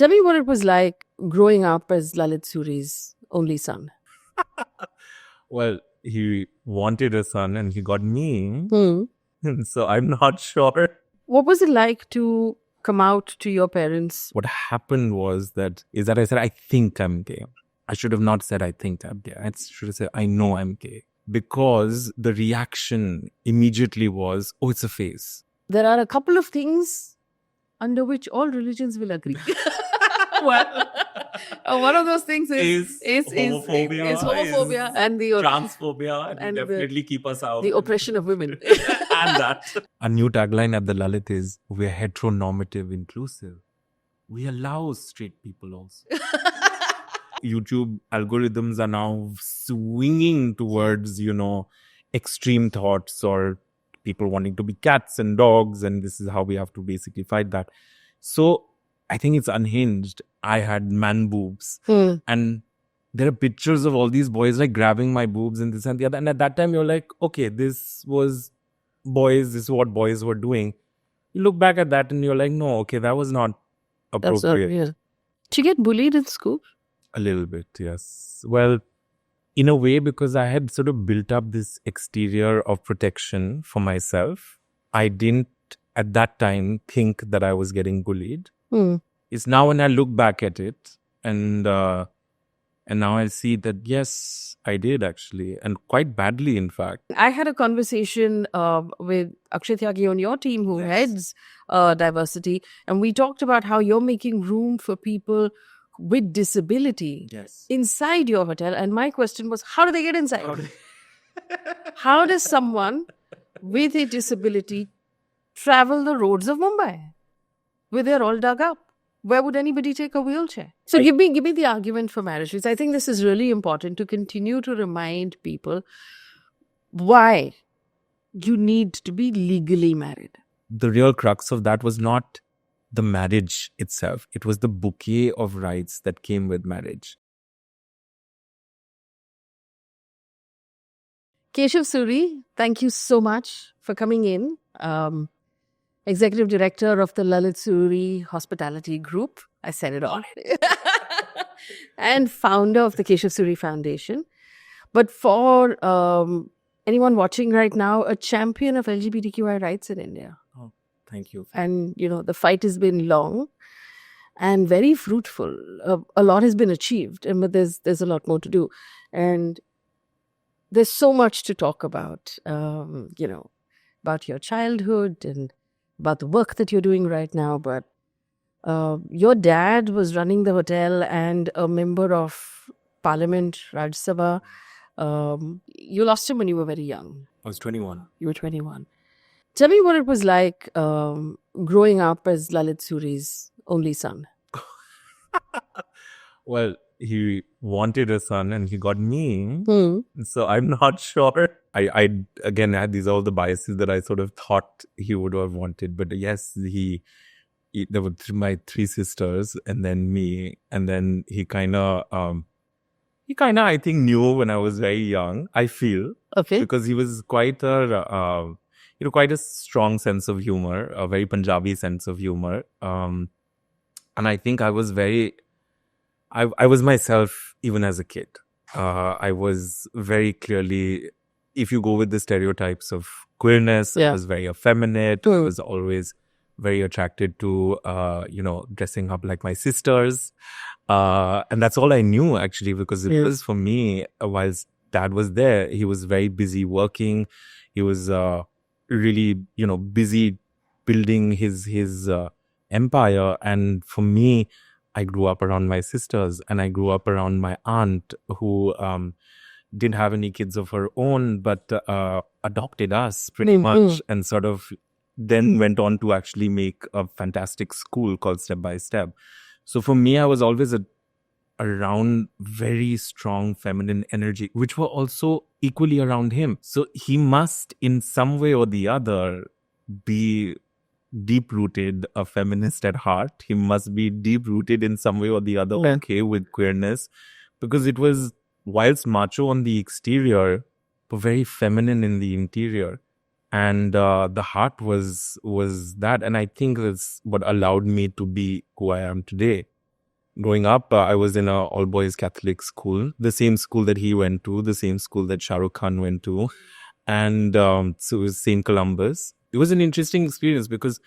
Tell me what it was like growing up as Lalit Suri's only son. Well, he wanted a son and he got me. Hmm. So I'm not sure. What was it like to come out to your parents? What happened was that I said, I think I'm gay. I should have not said I think I'm gay. I should have said, I know I'm gay. Because the reaction immediately was, oh, it's a phase. There are a couple of things under which all religions will agree. Well, one of those things is homophobia, and the transphobia, and definitely keep us out. The oppression of women. And that. Our new tagline at the Lalit is, we're heteronormative inclusive. We allow straight people also. YouTube algorithms are now swinging towards, extreme thoughts or people wanting to be cats and dogs. And this is how we have to basically fight that. So I think it's unhinged. I had man boobs. And there are pictures of all these boys like grabbing my boobs and this and the other. And at that time, you're like, okay, this was boys. This is what boys were doing. You look back at that and you're like, no, okay, that was not appropriate. That's not real. Did you get bullied in school? A little bit, yes. Well, in a way, because I had sort of built up this exterior of protection for myself, I didn't at that time think that I was getting bullied. It's now when I look back at it and now I see that, yes, I did actually, and quite badly, in fact. I had a conversation with Akshay Tyagi on your team who heads diversity, and we talked about how you're making room for people with disability inside your hotel. And my question was, how do they get inside? How does someone with a disability travel the roads of Mumbai where they're all dug up? Where would anybody take a wheelchair? So give me the argument for marriage, because I think this is really important to continue to remind people why you need to be legally married. The real crux of that was not the marriage itself. It was the bouquet of rights that came with marriage. Keshav Suri, thank you so much for coming in. Executive Director of the Lalit Suri Hospitality Group. I said it all. And founder of the Keshav Suri Foundation. But for anyone watching right now, a champion of LGBTQI rights in India. Oh, thank you. And, the fight has been long and very fruitful. A lot has been achieved, but there's a lot more to do. And there's so much to talk about, about your childhood and about the work that you're doing right now. But your dad was running the hotel and a member of Parliament, Rajya Sabha. You lost him when you were very young. I was 21. You were 21. Tell me what it was like growing up as Lalit Suri's only son. Well, he wanted a son and he got me. So I'm not sure. I again had all the biases that I sort of thought he would have wanted. But yes, there were my three sisters and then me. And then he kind of, I think, knew when I was very young, I feel. Okay. Because he was quite a strong sense of humor, a very Punjabi sense of humor. And I think I was I was myself even as a kid. I was very clearly, if you go with the stereotypes of queerness, I was very effeminate. I was always very attracted to, dressing up like my sisters. And that's all I knew, actually, because it was for me, whilst dad was there, he was very busy working. He was really, busy building his empire. And for me, I grew up around my sisters and I grew up around my aunt who didn't have any kids of her own, but adopted us pretty much and sort of then went on to actually make a fantastic school called Step by Step. So for me, I was always around very strong feminine energy, which were also equally around him. So he must in some way or the other be deep-rooted a feminist at heart. He must be deep-rooted in some way or the other okay with queerness, because it was, whilst macho on the exterior, but very feminine in the interior. And the heart was that. And I think that's what allowed me to be who I am today. growing up, I was in a all-boys Catholic school, the same school that he went to, the same school that Shah Rukh Khan went to. And so it was St. Columbus. It was an interesting experience because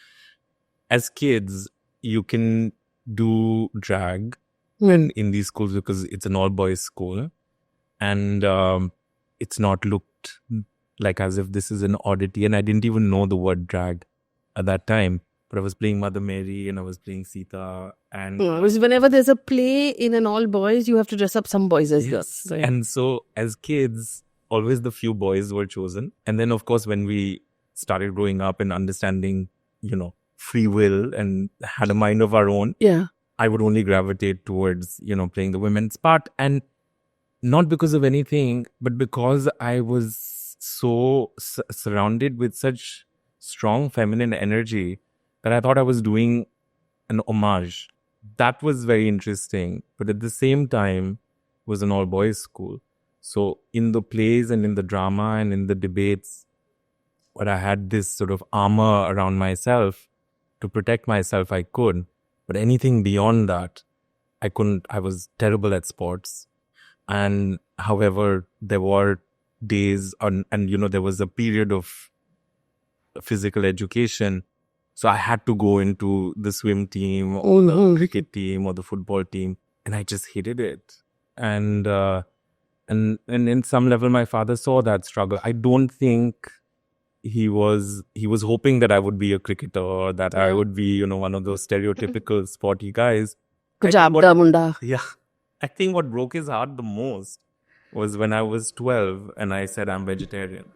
as kids, you can do drag in these schools because it's an all-boys school. And it's not looked like as if this is an oddity. And I didn't even know the word drag at that time. But I was playing Mother Mary and I was playing Sita. And whenever there's a play in an all-boys, you have to dress up some boys as girls. So, yeah. And so as kids, always the few boys were chosen. And then, of course, when we started growing up and understanding, free will and had a mind of our own, I would only gravitate towards, playing the women's part. And not because of anything, but because I was so surrounded with such strong feminine energy that I thought I was doing an homage. That was very interesting. But at the same time, it was an all-boys school. So in the plays and in the drama and in the debates, where I had this sort of armor around myself to protect myself, I could. But anything beyond that, I couldn't. I was terrible at sports. And however, there were days and there was a period of physical education. So I had to go into the swim team or the cricket team or the football team. And I just hated it. And in some level, my father saw that struggle. I don't think he was hoping that I would be a cricketer or that I would be, one of those stereotypical sporty guys. Yeah. I think what broke his heart the most was when I was 12 and I said I'm vegetarian.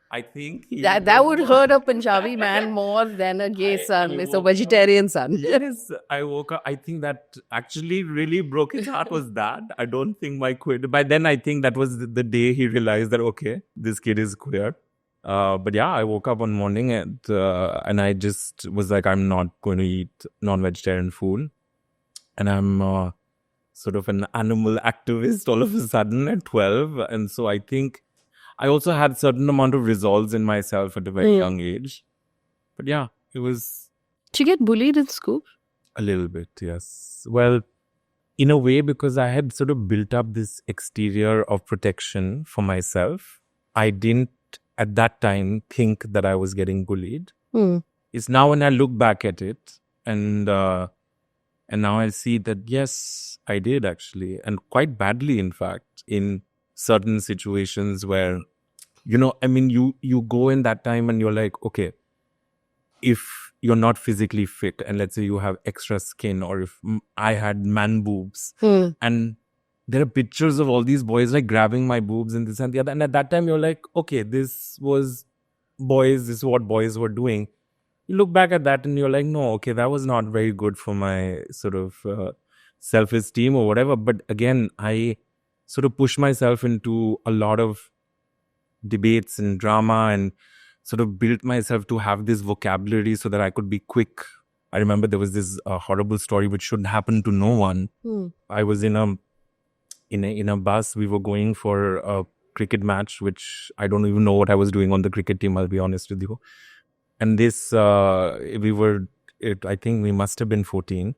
I think that would hurt a Punjabi man more than a gay son. It's a vegetarian son. Yes, I woke up. I think that actually really broke his heart was that. I don't think my queer. By then, I think that was the day he realized that, okay, this kid is queer. But yeah, I woke up one morning and I just was like, I'm not going to eat non-vegetarian food. And I'm sort of an animal activist all of a sudden at 12. And so I think I also had a certain amount of resolve in myself at a very young age. But yeah, it was... Did you get bullied in school? A little bit, yes. Well, in a way, because I had sort of built up this exterior of protection for myself. I didn't, at that time, think that I was getting bullied. It's now when I look back at it and now I see that, yes, I did actually. And quite badly, in fact, in certain situations where, you go in that time and you're like, okay, if you're not physically fit and let's say you have extra skin or if I had man boobs and there are pictures of all these boys like grabbing my boobs and this and the other. And at that time you're like, okay, this was boys, this is what boys were doing. You look back at that and you're like, no, okay, that was not very good for my sort of self-esteem or whatever. But again, I sort of pushed myself into a lot of debates and drama and sort of built myself to have this vocabulary so that I could be quick. I remember there was this horrible story which shouldn't happen to no one. I was in a bus. We were going for a cricket match, which I don't even know what I was doing on the cricket team, I'll be honest with you. And this, I think we must have been 14.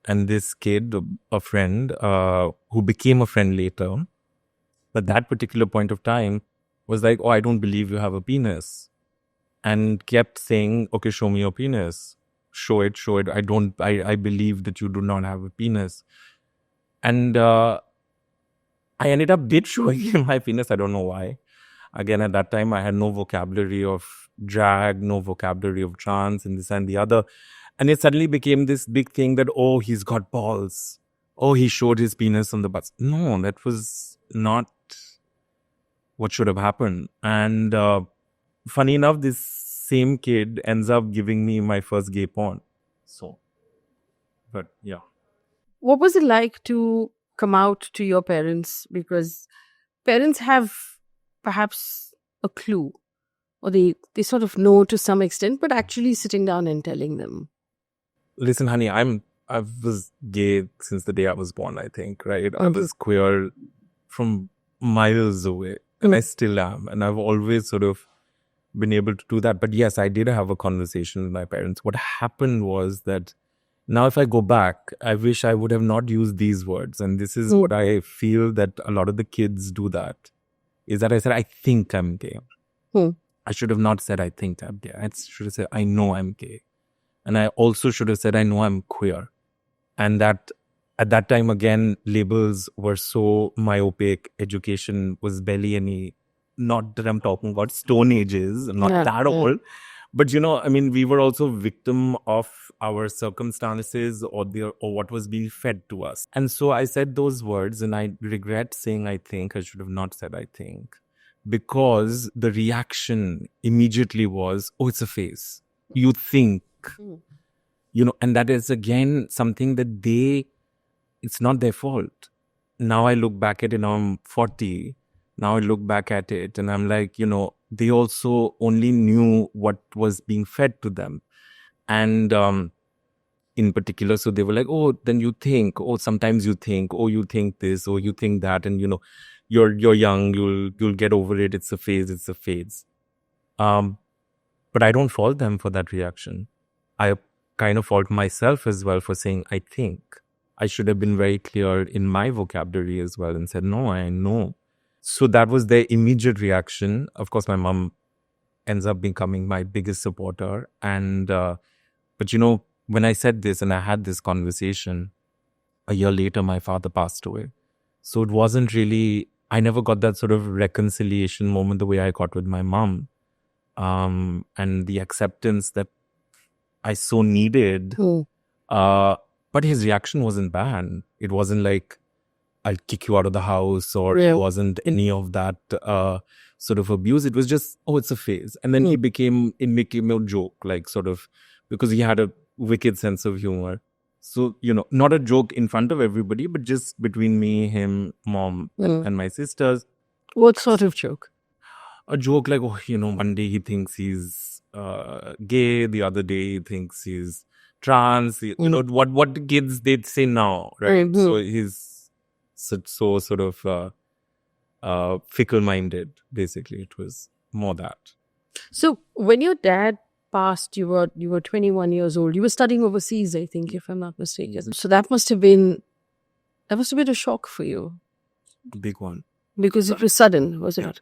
And this kid, a friend, who became a friend later, but that particular point of time was like, oh, I don't believe you have a penis. And kept saying, okay, show me your penis. Show it. I believe that you do not have a penis. And I ended up showing him my penis. I don't know why. Again, at that time, I had no vocabulary of drag, no vocabulary of trans and this and the other. And it suddenly became this big thing that, oh, he's got balls. Oh, he showed his penis on the bus. No, that was not what should have happened. And funny enough, this same kid ends up giving me my first gay porn. So, but yeah. What was it like to come out to your parents? Because parents have perhaps a clue or they sort of know to some extent, but actually sitting down and telling them. Listen, honey, I was gay since the day I was born, I think, right? I was queer from miles away and I still am. And I've always sort of been able to do that. But yes, I did have a conversation with my parents. What happened was that Now, if I go back, I wish I would have not used these words. And this is what I feel that a lot of the kids do that, is that I said, I think I'm gay. I should have not said, I think I'm gay. I should have said, I know I'm gay. And I also should have said, I know I'm queer. And that at that time, again, labels were so myopic. Education was barely any, not that I'm talking about Stone Ages, not that old. But, I mean, we were also victim of our circumstances or what was being fed to us. And so I said those words, and I regret saying I think. I should have not said I think. Because the reaction immediately was, oh, it's a phase. You think. And that is, again, something that it's not their fault. Now I look back at it, now I'm 40. Now I look back at it and I'm like, they also only knew what was being fed to them. And in particular, so they were like, oh, then you think, oh, sometimes you think, oh, you think this, or you think that. And, you're young, you'll get over it. It's a phase. But I don't fault them for that reaction. I kind of fault myself as well for saying, I think. I should have been very clear in my vocabulary as well and said, no, I know. So that was their immediate reaction. Of course, my mom ends up becoming my biggest supporter. And, but when I said this and I had this conversation, a year later, my father passed away. So it wasn't really, I never got that sort of reconciliation moment the way I got with my mom. And the acceptance that I so needed. But his reaction wasn't bad. It wasn't like, I'll kick you out of the house, or it wasn't any of that sort of abuse. It was just, oh, it's a phase. And then it became a joke, like sort of, because he had a wicked sense of humor. So, not a joke in front of everybody, but just between me, him, mom, and my sisters. What sort of joke? A joke like, oh, one day he thinks he's gay, the other day he thinks he's trans. What the kids, they'd say now, right? So he's so sort of fickle-minded, basically. It was more that. So when your dad passed, you were 21 years old. You were studying overseas, I think, if I'm not mistaken. So that must have been a shock for you. Big one. Because it was sudden, was it?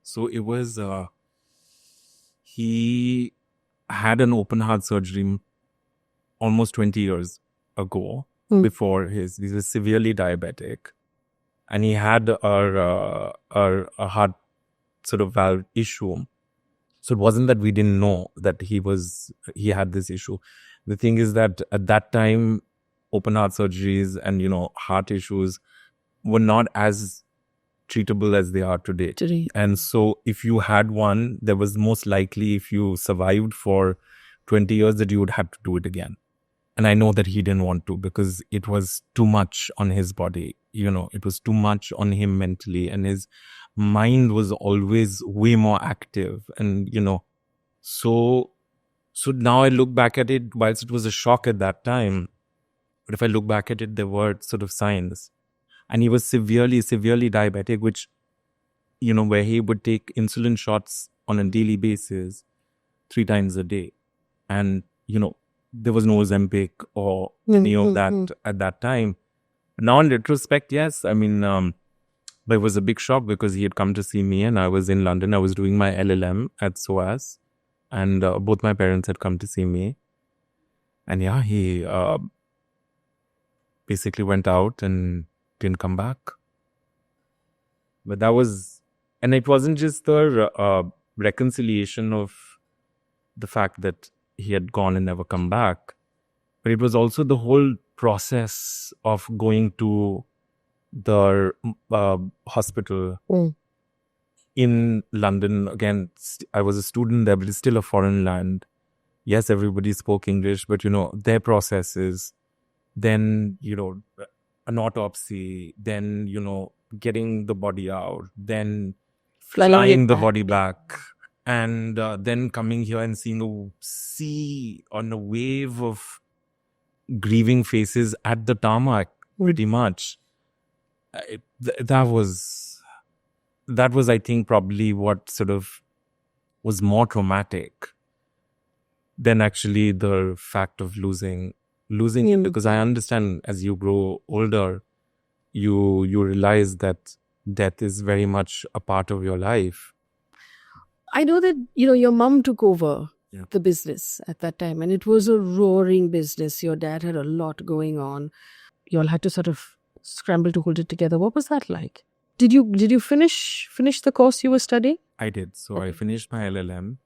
So it was, he had an open heart surgery almost 20 years ago. Before he was severely diabetic. And he had a heart sort of valve issue. So it wasn't that we didn't know that he had this issue. The thing is that at that time, open heart surgeries and, heart issues were not as treatable as they are today. And so if you had one, there was most likely, if you survived for 20 years, that you would have to do it again. And I know that he didn't want to, because it was too much on his body. It was too much on him mentally, and his mind was always way more active. And, so now I look back at it, whilst it was a shock at that time, but if I look back at it, there were sort of signs. And he was severely, severely diabetic, which, where he would take insulin shots on a daily basis 3 times a day. And, there was no Ozempic or any of that at that time. Now, in retrospect, yes. I mean, but it was a big shock because he had come to see me and I was in London. I was doing my LLM at SOAS, and both my parents had come to see me. And yeah, he basically went out and didn't come back. But that was, and it wasn't just the reconciliation of the fact that he had gone and never come back, but it was also the whole process of going to the hospital in London. Again, I was a student there, but it's still a foreign land. Yes, everybody spoke English, but their processes, then, an autopsy, then, getting the body out, then flying the body back. And then coming here and seeing a sea on a wave of grieving faces at the tarmac, pretty much. That was, I think, probably what sort of was more traumatic than actually the fact of losing losing it, because I understand as you grow older, you realize that death is very much a part of your life. I know that, your mom took over the business at that time, and it was a roaring business. Your dad had a lot going on. You all had to sort of scramble to hold it together. What was that like? Did you finish the course you were studying? I did. So I finished my LLM.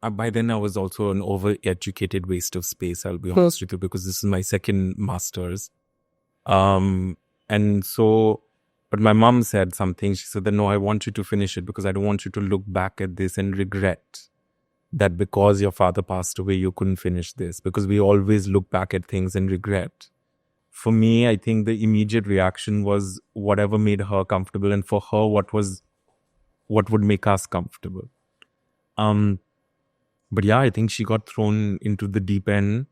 By then I was also an overeducated waste of space, I'll be honest with you, because this is my second master's. And so, but my mom said something. She said that, no, I want you to finish it because I don't want you to look back at this and regret that because your father passed away, you couldn't finish this, because we always look back at things and regret. For me, I think the immediate reaction was whatever made her comfortable, and for her, what would make us comfortable. But yeah, I think she got thrown into the deep end,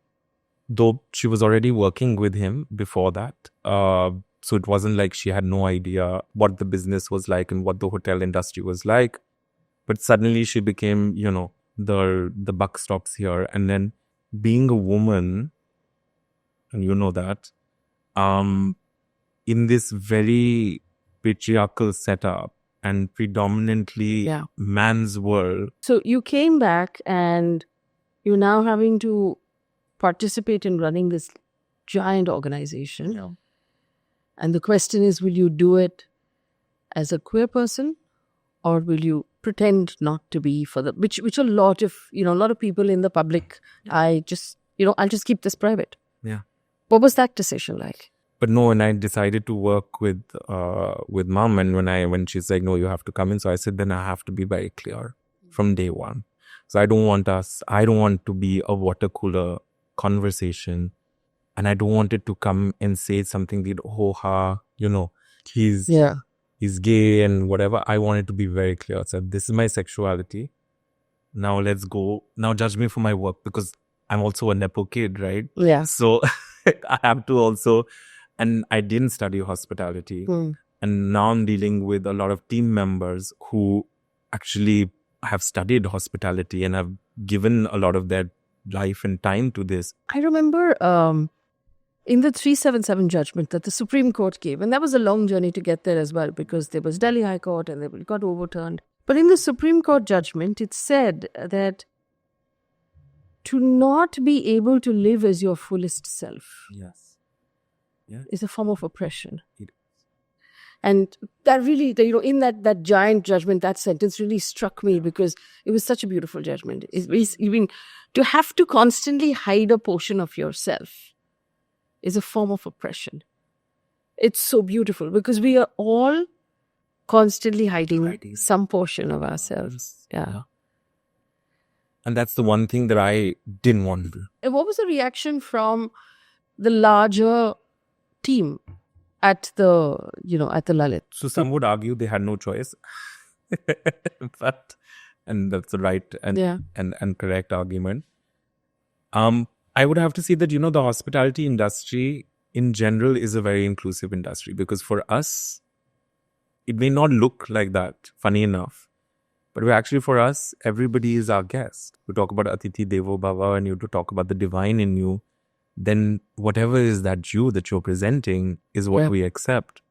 though she was already working with him before that. So it wasn't like she had no idea what the business was like and what the hotel industry was like. But suddenly she became, the buck stops here. And then being a woman, and you know that, in this very patriarchal setup and predominantly man's world. So you came back and you're now having to participate in running this giant organization. Yeah. And the question is, will you do it as a queer person, or will you pretend not to be which a lot of people in the public, I'll just keep this private. Yeah. What was that decision like? But no, when I decided to work with mom, and when she's like, no, you have to come in. So I said, then I have to be very clear from day one. So I don't want to be a water cooler conversation. And I don't want it to come and say something that, he's gay and whatever. I want it to be very clear. So this is my sexuality. Now let's go. Now judge me for my work, because I'm also a Nepo kid, right? Yeah. So I have to also, and I didn't study hospitality. And now I'm dealing with a lot of team members who actually have studied hospitality and have given a lot of their life and time to this. I remember in the 377 judgment that the Supreme Court gave, and that was a long journey to get there as well, because there was Delhi High Court and it got overturned. But in the Supreme Court judgment, it said that to not be able to live as your fullest self is a form of oppression. And that really, in that giant judgment, that sentence really struck me, because it was such a beautiful judgment. Even to have to constantly hide a portion of yourself is a form of oppression. It's so beautiful, because we are all constantly hiding some portion of ourselves. Yeah. And that's the one thing that I didn't want to do. And what was the reaction from the larger team at the Lalit? So some would argue they had no choice. And that's the right and correct argument. I would have to say that, the hospitality industry in general is a very inclusive industry, because for us, it may not look like that, funny enough. But for us, everybody is our guest. We talk about Atithi Devo Bhava, and you to talk about the divine in you. Then whatever is that you're presenting is what we accept.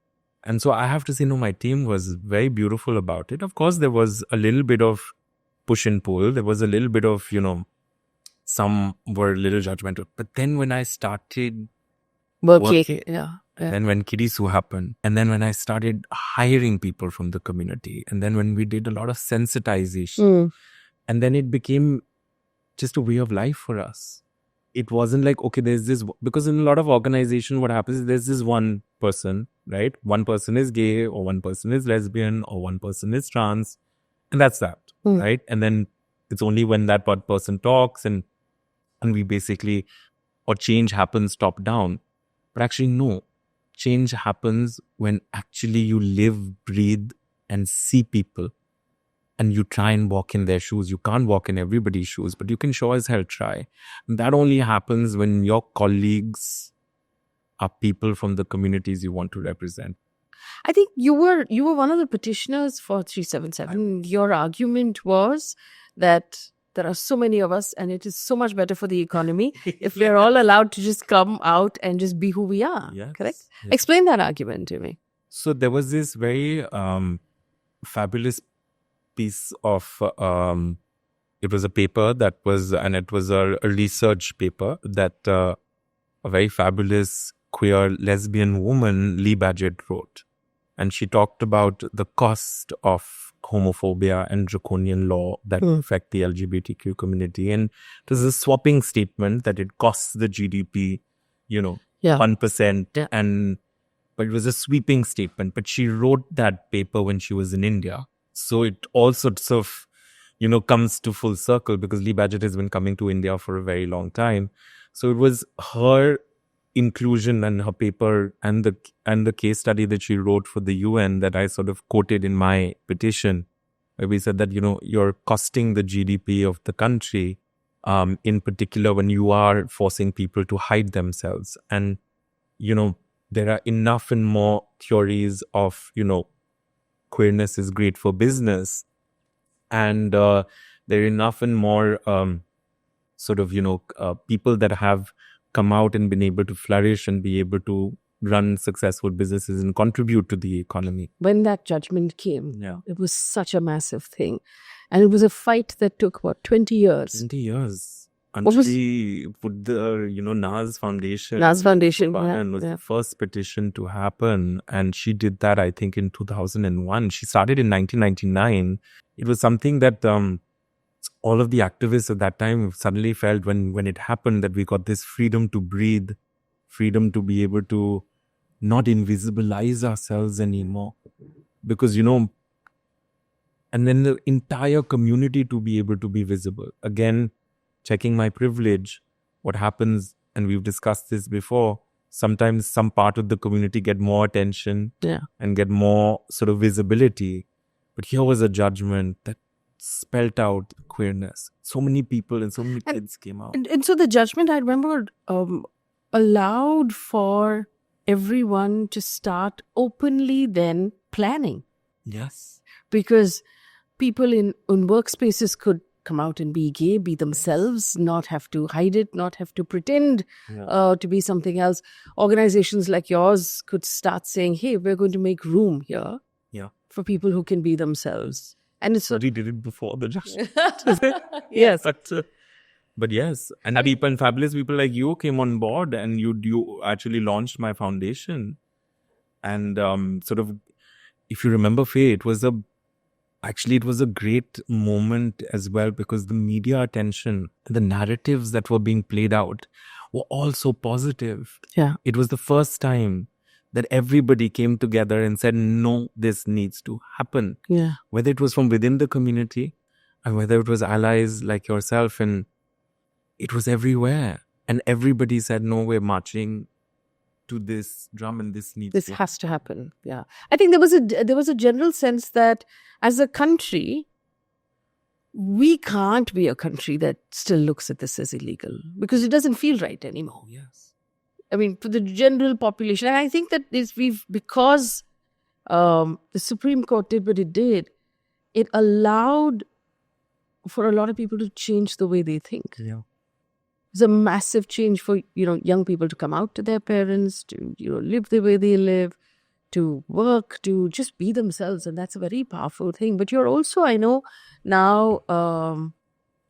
And so I have to say, no, my team was very beautiful about it. Of course, there was a little bit of push and pull. There was a little bit of, some were a little judgmental. But then when I started working, then when Kirisu happened, and then when I started hiring people from the community, and then when we did a lot of sensitization, and then it became just a way of life for us. It wasn't like, okay, there's this, because in a lot of organization, what happens is there's this one person, right? One person is gay, or one person is lesbian, or one person is trans, and that's that, right? And then it's only when that person talks and we basically, or change happens top down. But actually, no. Change happens when actually you live, breathe, and see people. And you try and walk in their shoes. You can't walk in everybody's shoes, but you can sure as hell try. And that only happens when your colleagues are people from the communities you want to represent. I think you were one of the petitioners for 377. Your argument was that there are so many of us, and it is so much better for the economy if we're all allowed to just come out and just be who we are. Yes. Correct? Yes. Explain that argument to me. So there was this very fabulous piece of, it was a paper that was, and it was a research paper that a very fabulous queer lesbian woman, Lee Badgett, wrote. And she talked about the cost of homophobia and draconian law that affect the LGBTQ community. And it was a swapping statement that it costs the GDP, 1%. Yeah. But it was a sweeping statement. But she wrote that paper when she was in India. So it all sorts of, comes to full circle because Lee Badgett has been coming to India for a very long time. So it was her inclusion and her paper and the case study that she wrote for the UN that I sort of quoted in my petition, where we said that, you're costing the GDP of the country, in particular when you are forcing people to hide themselves. And, there are enough and more theories of, queerness is great for business. And there are enough and more people that have come out and been able to flourish and be able to run successful businesses and contribute to the economy. When that judgment came, it was such a massive thing. And it was a fight that took, 20 years? 20 years. Anjali put the, Naz Foundation. Naz Foundation, was the first petition to happen. And she did that, I think, in 2001. She started in 1999. It was something that all of the activists at that time suddenly felt when it happened that we got this freedom to breathe, freedom to be able to not invisibilize ourselves anymore. Because, and then the entire community to be able to be visible. Again, checking my privilege, what happens, and we've discussed this before, sometimes some part of the community get more attention and get more sort of visibility. But here was a judgment that spelt out queerness. So many people and so many kids came out. And so the judgment, I remember, allowed for everyone to start openly then planning. Yes. Because people in workspaces could come out and be gay, be themselves, not have to hide it, not have to pretend to be something else. Organizations like yours could start saying, hey, we're going to make room here for people who can be themselves. And it's we did it before the judgment. Yes. But yes, and people and fabulous people like you came on board and you actually launched my foundation. And if you remember, Faye, it was a great moment as well because the media attention, the narratives that were being played out were all so positive. Yeah. It was the first time that everybody came together and said, no, this needs to happen. Yeah. Whether it was from within the community and whether it was allies like yourself, and it was everywhere. And everybody said, no, we're marching to this drum and this has to happen. Yeah. I think there was a general sense that as a country, we can't be a country that still looks at this as illegal because it doesn't feel right anymore. Yes. I mean, to the general population. And I think that because the Supreme Court did what it did, it allowed for a lot of people to change the way they think. Yeah. It's a massive change for, young people to come out to their parents, to, live the way they live, to work, to just be themselves. And that's a very powerful thing. But you're also, I know now,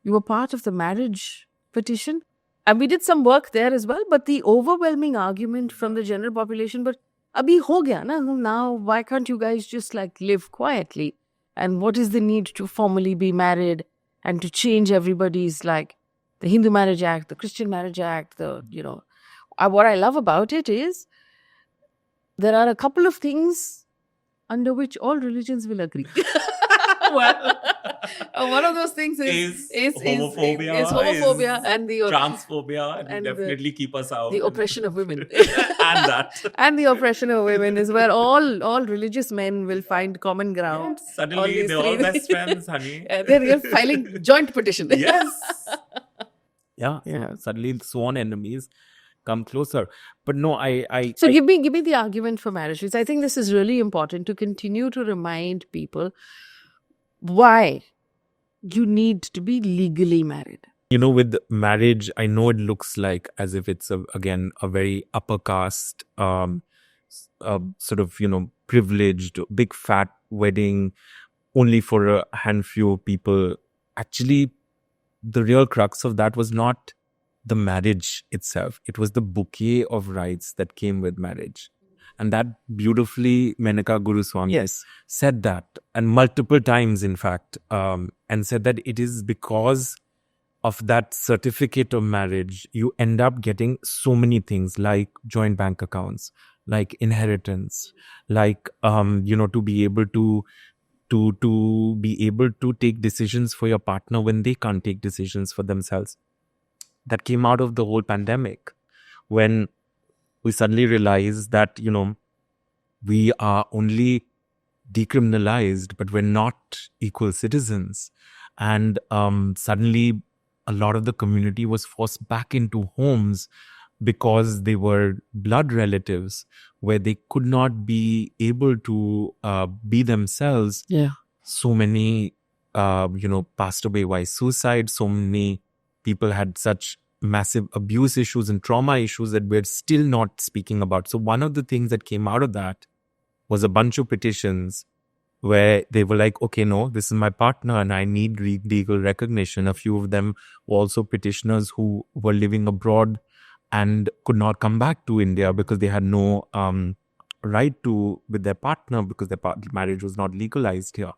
you were part of the marriage petition. And we did some work there as well. But the overwhelming argument from the general population, but abhi ho gaya na? Now, why can't you guys just live quietly? And what is the need to formally be married and to change everybody's the Hindu Marriage Act, the Christian Marriage Act, what I love about it is there are a couple of things under which all religions will agree. One of those things is homophobia and the transphobia, and definitely keep us out. The oppression of women. And that. And the oppression of women is where all religious men will find common ground. Yes, suddenly they're all best friends, honey. They're filing joint petition. Yes. Yeah. Suddenly sworn enemies come closer. But no, So give me the argument for marriage. I think this is really important to continue to remind people why you need to be legally married. With marriage, I know it looks like as if it's again a very upper caste, sort of privileged, big fat wedding only for a handful of people. Actually, the real crux of that was not the marriage itself. It was the bouquet of rights that came with marriage. And that beautifully, Menaka Guruswami said that, and multiple times, in fact, and said that it is because of that certificate of marriage, you end up getting so many things like joint bank accounts, like inheritance, like, to be able to be able to take decisions for your partner when they can't take decisions for themselves. That came out of the whole pandemic, when we suddenly realized that, we are only decriminalized, but we're not equal citizens. And suddenly a lot of the community was forced back into homes because they were blood relatives, where they could not be able to be themselves. Yeah. So many, passed away by suicide. So many people had such massive abuse issues and trauma issues that we're still not speaking about. So one of the things that came out of that was a bunch of petitions where they were like, okay, no, this is my partner and I need legal recognition. A few of them were also petitioners who were living abroad and could not come back to India because they had no right to with their partner because their marriage was not legalized here.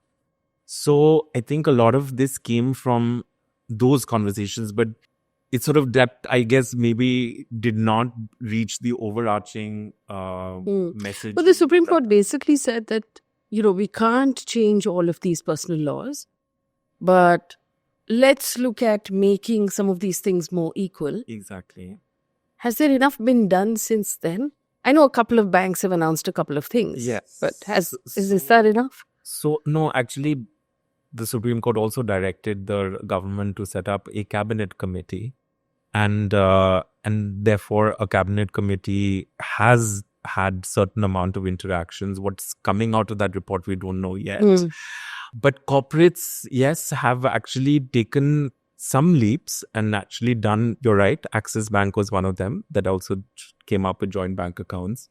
So I think a lot of this came from those conversations, but it's sort of that, I guess, maybe did not reach the overarching message. But the Supreme Court basically said that, we can't change all of these personal laws, but let's look at making some of these things more equal. Exactly. Has there enough been done since then? I know a couple of banks have announced a couple of things. Yes. But is that enough? So, no, actually, the Supreme Court also directed the government to set up a cabinet committee. And therefore, a cabinet committee has had certain amount of interactions. What's coming out of that report, we don't know yet. But corporates, yes, have actually taken some leaps and actually done, you're right, Axis Bank was one of them that also came up with joint bank accounts.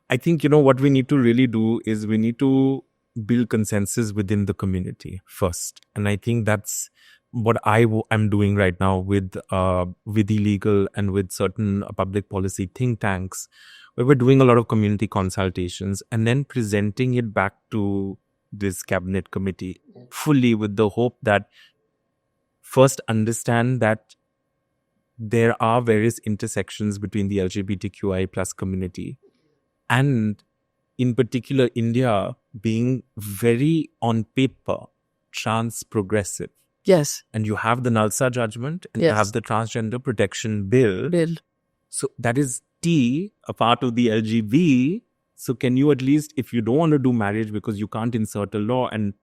I think, what we need to really do is we need to build consensus within the community first. And I think that's what I'm doing right now with illegal and with certain public policy think tanks, where we're doing a lot of community consultations and then presenting it back to this cabinet committee fully with the hope that first understand that there are various intersections between the LGBTQI plus community and in particular India being very on paper trans progressive. Yes. And you have the Nalsa judgment and you have the transgender protection bill. So that is T, a part of the LGB. So can you at least, if you don't want to do marriage because you can't insert a law, and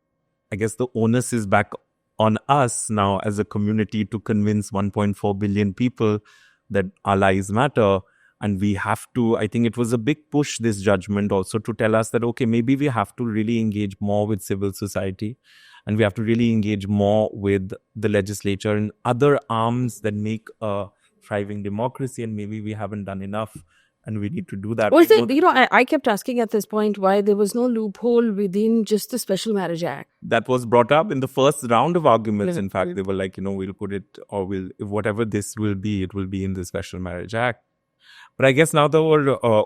I guess the onus is back on us now as a community to convince 1.4 billion people that our lives matter. And we have to, I think it was a big push, this judgment also to tell us that, okay, maybe we have to really engage more with civil society. And we have to really engage more with the legislature and other arms that make a thriving democracy. And maybe we haven't done enough and we need to do that. Was it, I kept asking at this point why there was no loophole within just the Special Marriage Act. That was brought up in the first round of arguments. In fact, they were like, we'll put it, or whatever this will be, it will be in the Special Marriage Act. But I guess now the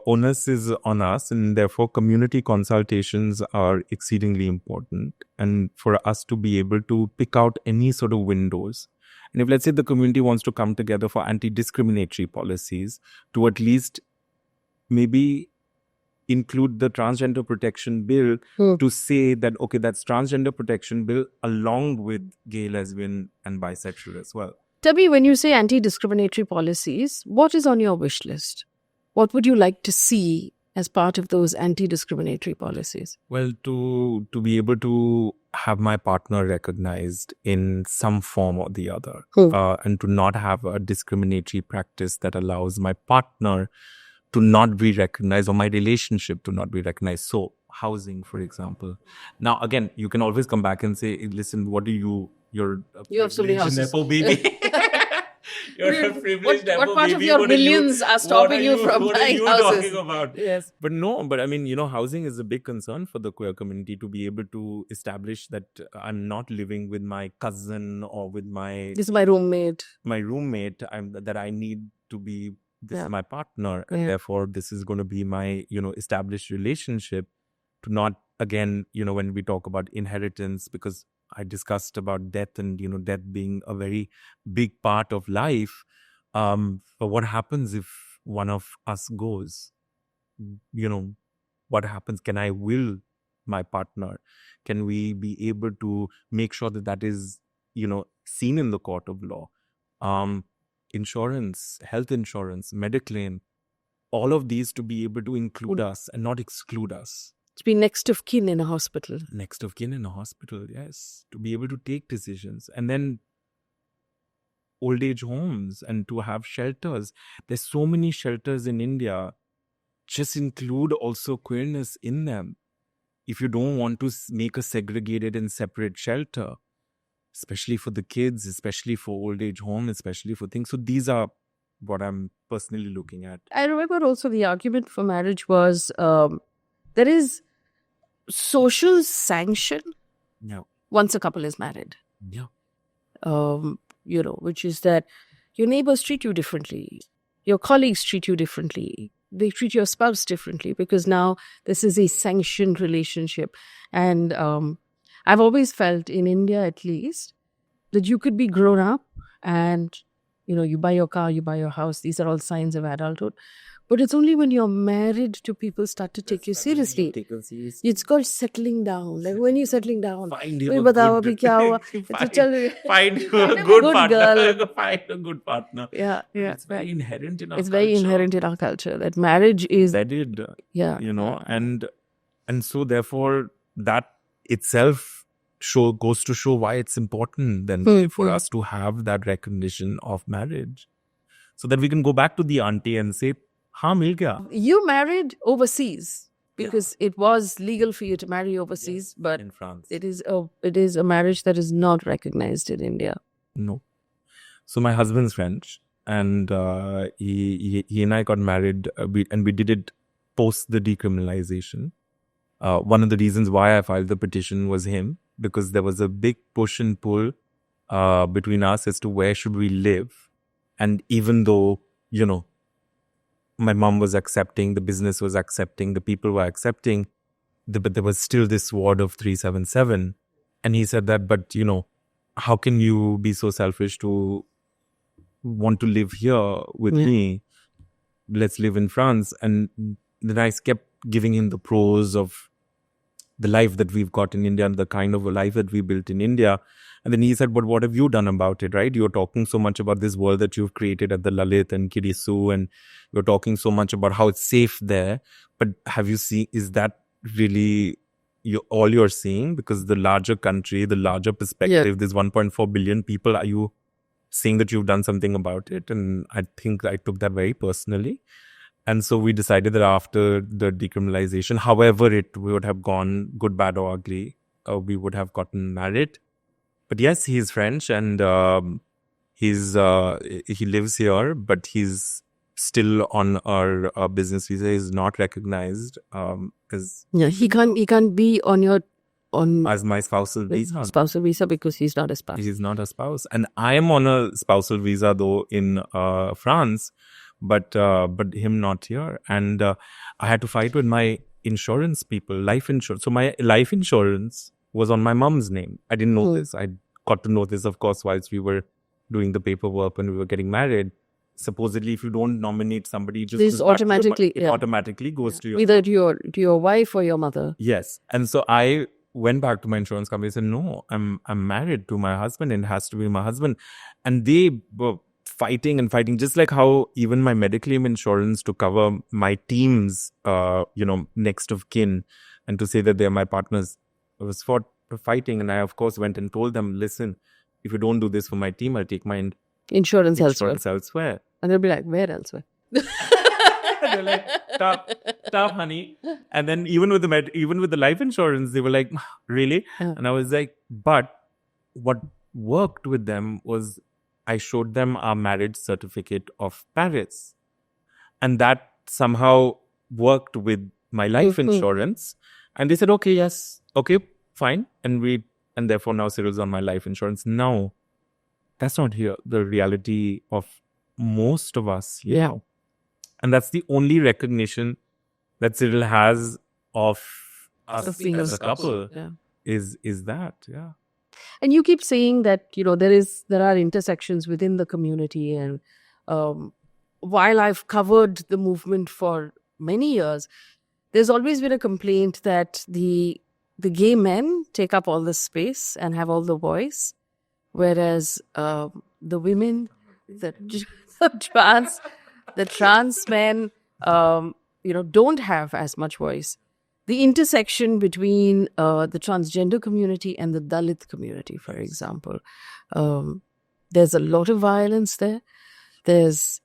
onus is on us, and therefore community consultations are exceedingly important. And for us to be able to pick out any sort of windows. And if, let's say, the community wants to come together for anti-discriminatory policies, to at least maybe include the transgender protection bill to say that, okay, that's transgender protection bill along with gay, lesbian and bisexual as well. Tabi, when you say anti-discriminatory policies, what is on your wish list? What would you like to see as part of those anti-discriminatory policies? Well, to be able to have my partner recognized in some form or the other, and to not have a discriminatory practice that allows my partner to not be recognized or my relationship to not be recognized. So housing, for example. Now, again, you can always come back and say, listen, what do you you're a You have so many privileged houses. Nepo baby. You're a privileged Nepo What part baby. of your What are millions are stopping you from what are buying you houses? talking about? Yes. But no, but I mean, housing is a big concern for the queer community, to be able to establish that I'm not living with my cousin or with my This is my roommate. roommate. That I need to be, this Yeah. is my partner. Yeah. And therefore, this is going to be my, established relationship, to not, again, when we talk about inheritance, because I discussed about death and, death being a very big part of life. But what happens if one of us goes? What happens? Can I will my partner? Can we be able to make sure that that is, seen in the court of law? Insurance, health insurance, Mediclaim, all of these to be able to include us and not exclude us. To be next of kin in a hospital. Next of kin in a hospital, yes. To be able to take decisions. And then old age homes, and to have shelters. There's so many shelters in India. Just include also queerness in them. If you don't want to make a segregated and separate shelter, especially for the kids, especially for old age home, especially for things. So these are what I'm personally looking at. I remember also the argument for marriage was there is social sanction once a couple is married. Yeah. Which is that your neighbors treat you differently. Your colleagues treat you differently. They treat your spouse differently, because now this is a sanctioned relationship. And I've always felt, in India at least, that you could be grown up and, you buy your car, you buy your house. These are all signs of adulthood. But it's only when you're married do people start to take you seriously. It's called settling down. Like, when you're settling down, find you a good partner. Find a good partner. Yeah. It's very inherent in our It's culture. very inherent in our culture that marriage is wedded. Yeah. And so therefore that itself goes to show why it's important then for us to have that recognition of marriage, so that we can go back to the auntie and say, हाँ मिल गया. You married overseas because it was legal for you to marry overseas, but in France it is a marriage that is not recognized in India. No. So my husband's French, and he and I got married, and we did it post the decriminalization. One of the reasons why I filed the petition was him, because there was a big push and pull between us as to where should we live. And even though, my mom was accepting, the business was accepting, the people were accepting, but there was still this ward of 377. And he said that, but, how can you be so selfish to want to live here with me? Let's live in France. And then I kept giving him the pros of the life that we've got in India and the kind of a life that we built in India. And then he said, but what have you done about it, right? You're talking so much about this world that you've created at the Lalit and Kirisu, and you're talking so much about how it's safe there. But have you seen, is that really all you're seeing? Because the larger country, the larger perspective, there's 1.4 billion people. Are you saying that you've done something about it? And I think I took that very personally. And so we decided that after the decriminalization, however it would have gone, good, bad or ugly, we would have gotten married. But yes, he's French, and he lives here, but he's still on our business visa. He's not recognized he can't be as my spousal visa because he's not a spouse. He's not a spouse, and I am on a spousal visa though in France, but him not here. And I had to fight with my insurance people, life insurance. So my life insurance was on my mom's name. I didn't know this. I got to know this, of course, whilst we were doing the paperwork when we were getting married. Supposedly, if you don't nominate somebody, this automatically goes to your either to your wife or your mother. Yes. And so I went back to my insurance company and said, no, I'm married to my husband and it has to be my husband. And they were fighting, just like how even my Mediclaim insurance to cover my team's next of kin and to say that they're my partners. I was fighting, and I of course went and told them, listen, if you don't do this for my team, I'll take my insurance elsewhere. And they'll be like, where elsewhere? They're like, tough, honey. And then even with the life insurance, they were like, really? Yeah. And I was like, but what worked with them was I showed them our marriage certificate of Paris. And that somehow worked with my life insurance. And they said, okay, yes, okay, fine. And therefore now Cyril's on my life insurance. No, that's not here. The reality of most of us. Yeah. And that's the only recognition that Cyril has of us being as a a couple. Yeah. Is that, yeah. And you keep saying that, there are intersections within the community. And while I've covered the movement for many years, there's always been a complaint that the gay men take up all the space and have all the voice, whereas the women, the trans men, don't have as much voice. The intersection between the transgender community and the Dalit community, for example, there's a lot of violence there. There's,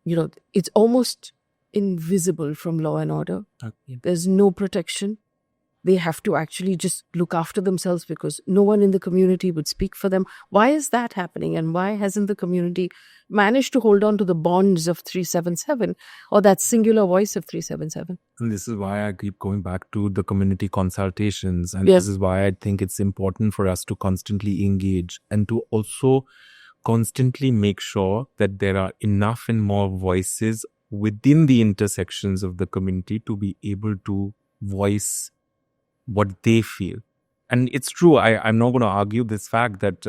it's almost invisible from law and order. Okay. There's no protection. They have to actually just look after themselves because no one in the community would speak for them. Why is that happening? And why hasn't the community managed to hold on to the bonds of 377 or that singular voice of 377? And this is why I keep going back to the community consultations. And Yes. This is why I think it's important for us to constantly engage and to also constantly make sure that there are enough and more voices within the intersections of the community to be able to voice what they feel. And it's true, I'm not going to argue this fact that,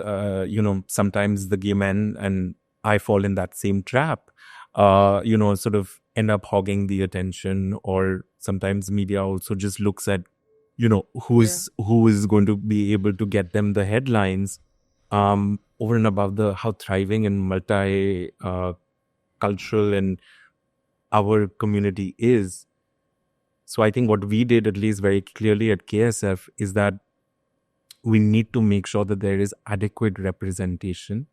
sometimes the gay men, and I fall in that same trap, sort of end up hogging the attention, or sometimes media also just looks at, who is going to be able to get them the headlines, over and above how thriving and multi cultural and our community is. So I think what we did, at least very clearly at KSF, is that we need to make sure that there is adequate representation.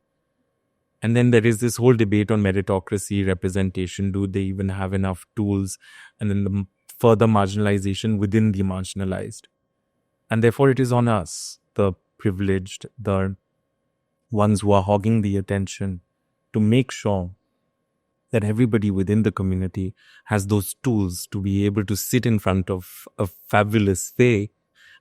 And then there is this whole debate on meritocracy, representation. Do they even have enough tools? And then the further marginalization within the marginalized. And therefore it is on us, the privileged, the ones who are hogging the attention, to make sure that everybody within the community has those tools to be able to sit in front of a fabulous Faye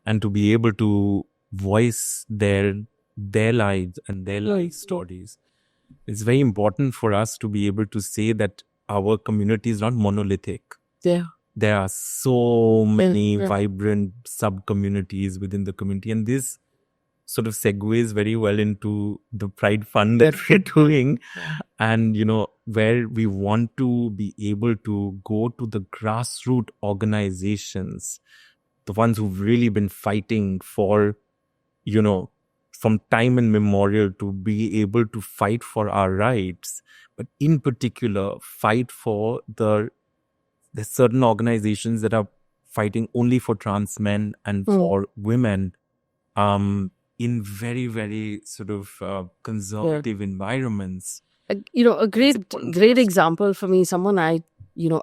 and to be able to voice their lives and their life stories. It's very important for us to be able to say that our community is not monolithic. Yeah. There are so many vibrant sub-communities within the community. And this sort of segues very well into the Pride Fund that we're doing. And, where we want to be able to go to the grassroots organizations, the ones who've really been fighting for, from time immemorial, to be able to fight for our rights, but in particular, fight for there's certain organizations that are fighting only for trans men and for women, in very, very sort of conservative environments. A great example for me, someone I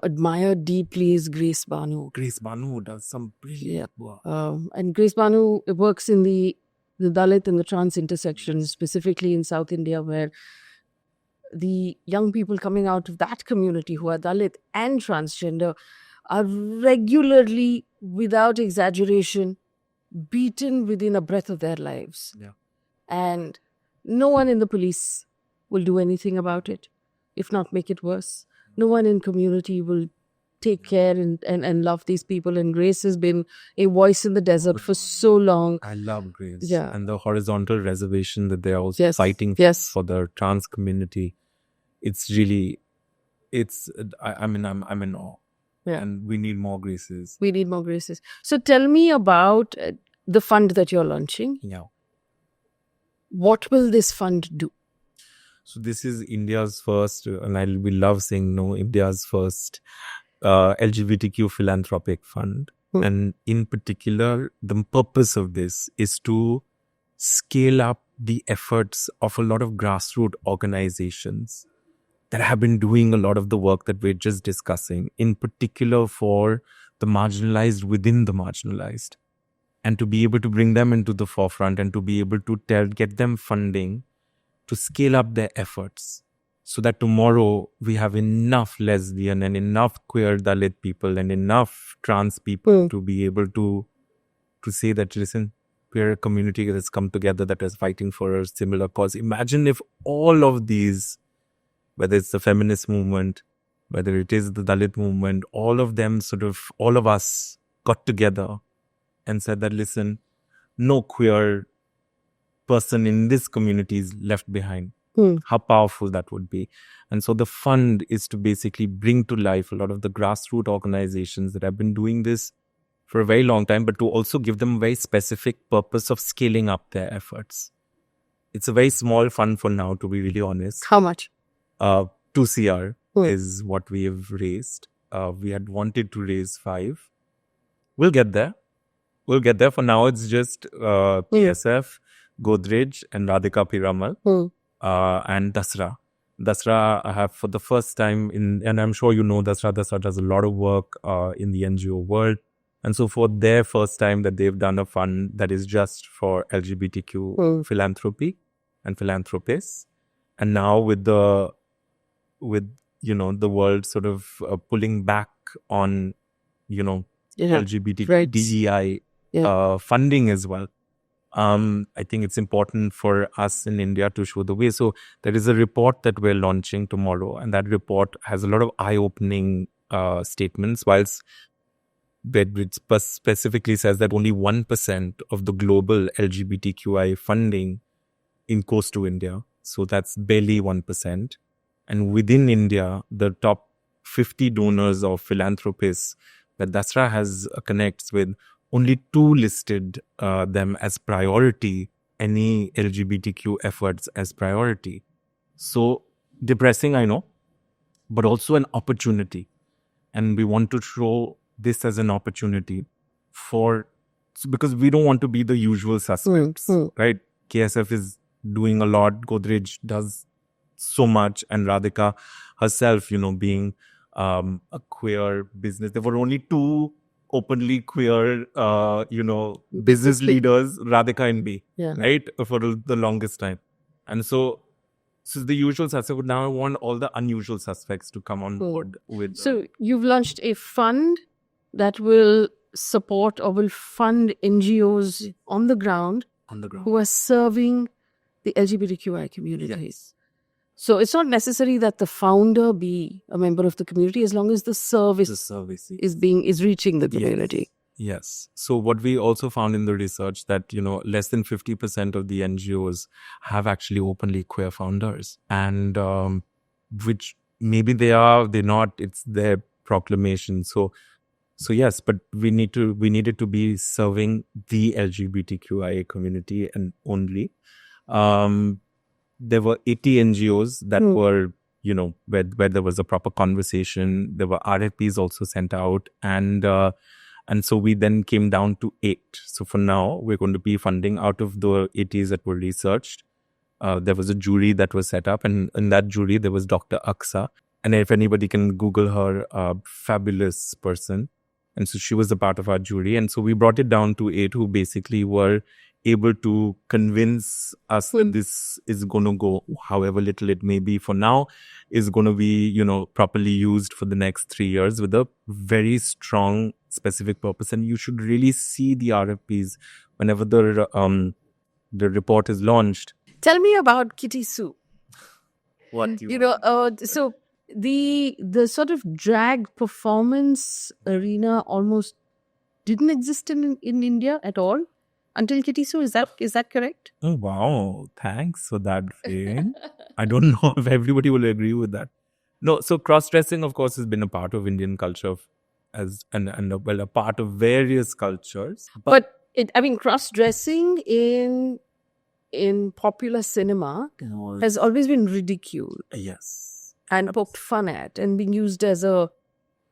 admire deeply, is Grace Banu. Grace Banu does some brilliant work. And Grace Banu works in the Dalit and the trans intersection, specifically in South India, where the young people coming out of that community who are Dalit and transgender are regularly, without exaggeration, beaten within a breath of their lives. Yeah. And no one in the police will do anything about it, if not make it worse. No one in community will take care and love these people. And Grace has been a voice in the desert for so long. I love Grace. Yeah. And the horizontal reservation that they're also fighting for the trans community. It's really, I'm in awe. Yeah. And we need more Graces. We need more Graces. So tell me about the fund that you're launching. Yeah. What will this fund do? So this is India's first, and we love saying India's first LGBTQ philanthropic fund. And in particular, the purpose of this is to scale up the efforts of a lot of grassroots organizations that have been doing a lot of the work that we're just discussing, in particular for the marginalized within the marginalized. and to be able to bring them into the forefront and to be able to get them funding to scale up their efforts, so that tomorrow we have enough lesbian and enough queer Dalit people and enough trans people to be able to say that, listen, we're a community that has come together, that is fighting for a similar cause. Imagine if all of these, whether it's the feminist movement, whether it is the Dalit movement, all of them all of us got together and said that, listen, no queer person in this community is left behind. How powerful that would be. And so the fund is to basically bring to life a lot of the grassroots organizations that have been doing this for a very long time, but to also give them a very specific purpose of scaling up their efforts. It's a very small fund for now, to be really honest. How much? 2 CR is what we have raised. We had wanted to raise 5. We'll get there. For now, it's just PSF, Godrej, and Radhika Piramal. And Dasra. I have for the first time and I'm sure you know Dasra. Dasra does a lot of work in the NGO world. And so for their first time that they've done a fund that is just for LGBTQ philanthropy and philanthropists. And now with the world sort of pulling back on, LGBTQ DEI funding as well. I think it's important for us in India to show the way. So there is a report that we're launching tomorrow, and that report has a lot of eye-opening statements, which specifically says that only 1% of the global LGBTQI funding goes to India. So that's barely 1%. And within India, the top 50 donors or philanthropists that Dasra has connects with, only 2 listed them as priority, any LGBTQ efforts as priority. So depressing, I know, but also an opportunity. And we want to show this as an opportunity because we don't want to be the usual suspects, right? KSF is doing a lot. Godrej does so much. And Radhika herself, being a queer business. There were only 2 openly queer, business leaders, Radhika and me, right? For the longest time. And so the usual suspects, but now I want all the unusual suspects to come on board with. So you've launched a fund that will support or will fund NGOs on the ground who are serving the LGBTQI communities. Yes. So it's not necessary that the founder be a member of the community, as long as the service is reaching the community. Yes. So what we also found in the research that, less than 50% of the NGOs have actually openly queer founders, and which maybe they're not, it's their proclamation. So yes, but we needed to be serving the LGBTQIA community and only. There were 80 NGOs that were, where there was a proper conversation. There were RFPs also sent out, and so we then came down to 8. So for now, we're going to be funding out of the 80s that were researched. There was a jury that was set up, and in that jury, there was Dr. Aksa. And if anybody can Google her, a fabulous person. And so she was a part of our jury. And so we brought it down to 8 who basically were able to convince us that this is going to go, however little it may be for now, is going to be, properly used for the next 3 years with a very strong specific purpose. And you should really see the RFPs whenever the report is launched. Tell me about Kitty Sue. What so the sort of drag performance arena almost didn't exist in India at all until Kitty Sue. Is that correct? Oh wow! Thanks for that, Faye. I don't know if everybody will agree with that. No, so cross-dressing, of course, has been a part of Indian culture a part of various cultures. But cross-dressing in popular cinema has always been ridiculed. Yes. And poked fun at and being used as a,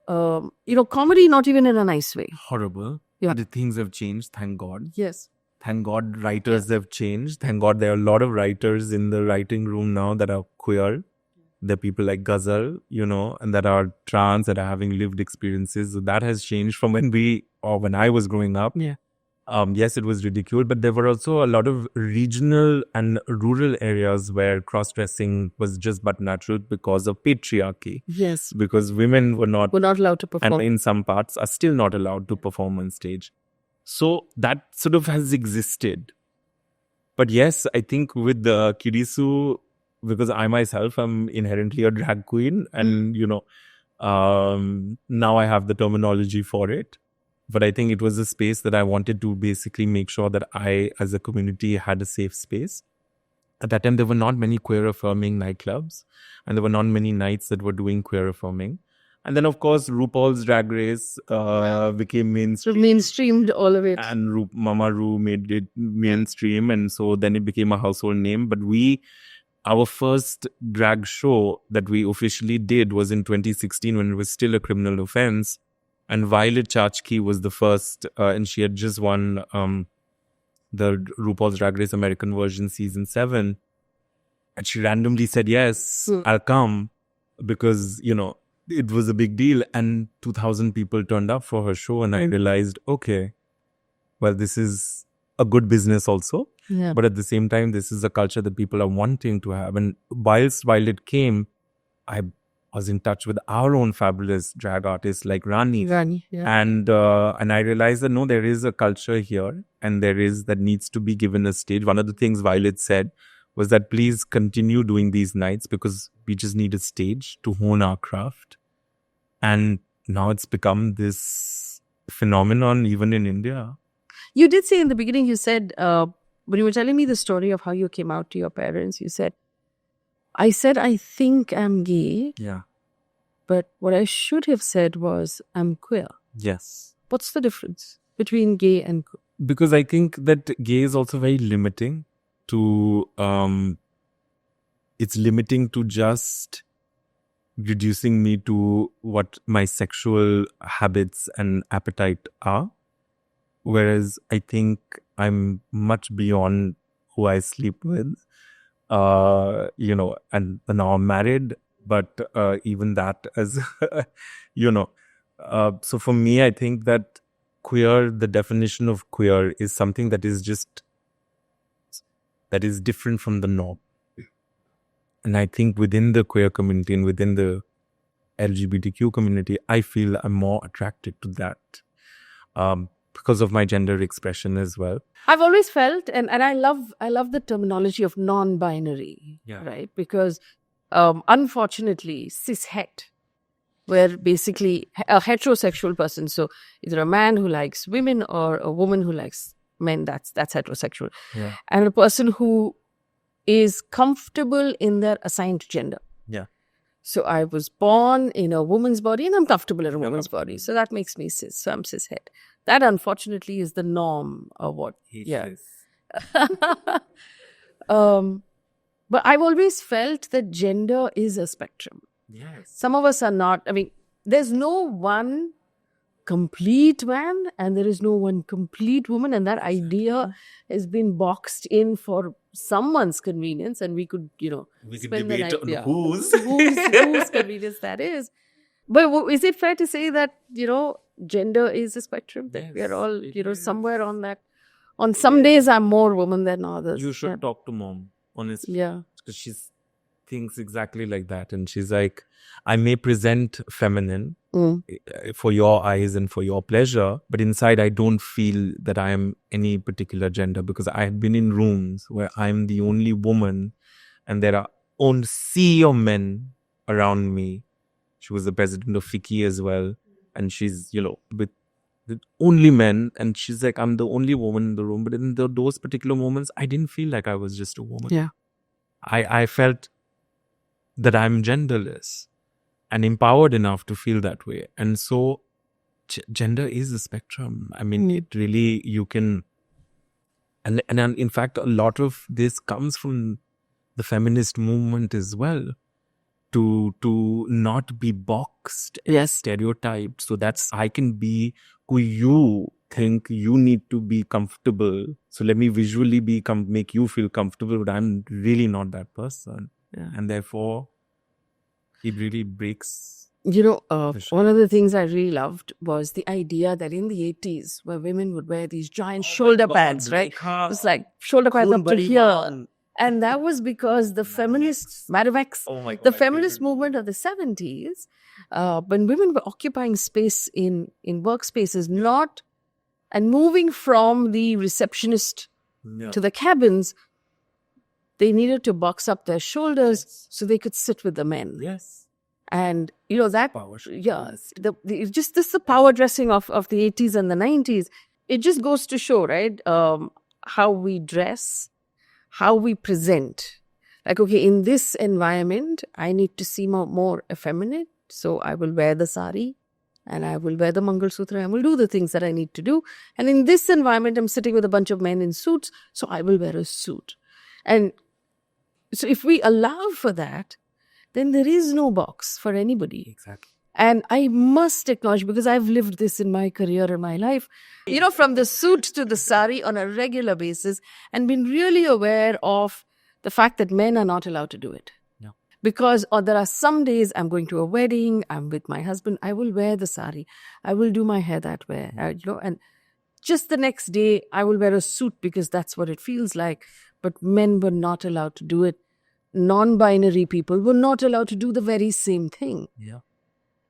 comedy, not even in a nice way. Horrible. Yeah. The things have changed, thank God. Yes. Thank God writers have changed. Thank God there are a lot of writers in the writing room now that are queer. There are people like Ghazal, and that are trans, that are having lived experiences. So that has changed from when I was growing up. Yeah. Yes, it was ridiculed, but there were also a lot of regional and rural areas where cross-dressing was just but natural because of patriarchy. Yes. Because women were not allowed to perform. And in some parts are still not allowed to perform on stage. So that sort of has existed. But yes, I think with the Kirisu, because I myself am inherently a drag queen and, now I have the terminology for it. But I think it was a space that I wanted to basically make sure that I, as a community, had a safe space. At that time, there were not many queer affirming nightclubs, and there were not many nights that were doing queer affirming. And then, of course, RuPaul's Drag Race became mainstream. So mainstreamed all of it. And Mama Ru made it mainstream, and so then it became a household name. But our first drag show that we officially did was in 2016 when it was still a criminal offense. And Violet Chachki was the first, and she had just won the RuPaul's Drag Race American version season 7. And she randomly said, yes, I'll come because, it was a big deal. And 2,000 people turned up for her show. And I realized, okay, well, this is a good business also. Yeah. But at the same time, this is a culture that people are wanting to have. And whilst Violet came, I was in touch with our own fabulous drag artists like Rani. Yeah. And I realized that no, there is a culture here and that needs to be given a stage. One of the things Violet said was that please continue doing these nights because we just need a stage to hone our craft. And now it's become this phenomenon even in India. You did say in the beginning, you said, when you were telling me the story of how you came out to your parents, you said, I think I'm gay. Yeah. But what I should have said was, I'm queer. Yes. What's the difference between gay and queer? Because I think that gay is also very limiting to, it's limiting to just reducing me to what my sexual habits and appetite are. Whereas I think I'm much beyond who I sleep with, and now I'm married, but even that as, so for me, I think that queer, the definition of queer is something that is different from the norm. And I think within the queer community and within the LGBTQ community, I feel I'm more attracted to that because of my gender expression as well. I've always felt, and I love the terminology of non-binary, right? Because unfortunately, cishet, where basically a heterosexual person, so either a man who likes women or a woman who likes men, that's heterosexual. Yeah. And a person who is comfortable in their assigned gender. Yeah. So I was born in a woman's body and I'm comfortable in a woman's body. So that makes me cis. So I'm cishet. That unfortunately is the norm of what. But I've always felt that gender is a spectrum. Yes. Some of us are not. I mean, there's no one complete man and there is no one complete woman. And that idea has been boxed in for someone's convenience. And we could, we could spend debate the night, on whose convenience that is. But is it fair to say that, gender is a spectrum? That we are all, somewhere on that. On some days, I'm more woman than others. You should talk to mom, honestly. Yeah. Because she thinks exactly like that. And she's like, I may present feminine for your eyes and for your pleasure, but inside I don't feel that I am any particular gender because I have been in rooms where I'm the only woman and there are only sea of men around me. She was the president of FICCI as well. And she's, with only men. And she's like, I'm the only woman in the room. But in those particular moments, I didn't feel like I was just a woman. Yeah. I felt that I'm genderless and empowered enough to feel that way. And so gender is a spectrum. I mean, it really, you can, and in fact, a lot of this comes from the feminist movement as well. To not be boxed, stereotyped. So that's, I can be who you think you need to be comfortable. So let me visually make you feel comfortable, but I'm really not that person. Yeah. And therefore, it really breaks One of the things I really loved was the idea that in the 80s, where women would wear these giant shoulder pads, right? It was like shoulder pads up to here. And that was because the feminists, Maddox, the feminist movement of the 70s, when women were occupying space in workspaces, and moving from the receptionist to the cabins, they needed to box up their shoulders so they could sit with the men. Yes. And that power, just this the power dressing of the 80s and the 90s. It just goes to show, right, how we dress, how we present. Like, okay, in this environment, I need to seem more effeminate, so I will wear the sari and I will wear the Mangal Sutra. I will do the things that I need to do. And in this environment, I'm sitting with a bunch of men in suits, so I will wear a suit. And so if we allow for that, then there is no box for anybody. Exactly. And I must acknowledge, because I've lived this in my career and my life, from the suit to the sari on a regular basis, and been really aware of the fact that men are not allowed to do it. No. Because there are some days I'm going to a wedding, I'm with my husband, I will wear the sari. I will do my hair that way, and just the next day I will wear a suit because that's what it feels like. But men were not allowed to do it. Non-binary people were not allowed to do the very same thing. Yeah.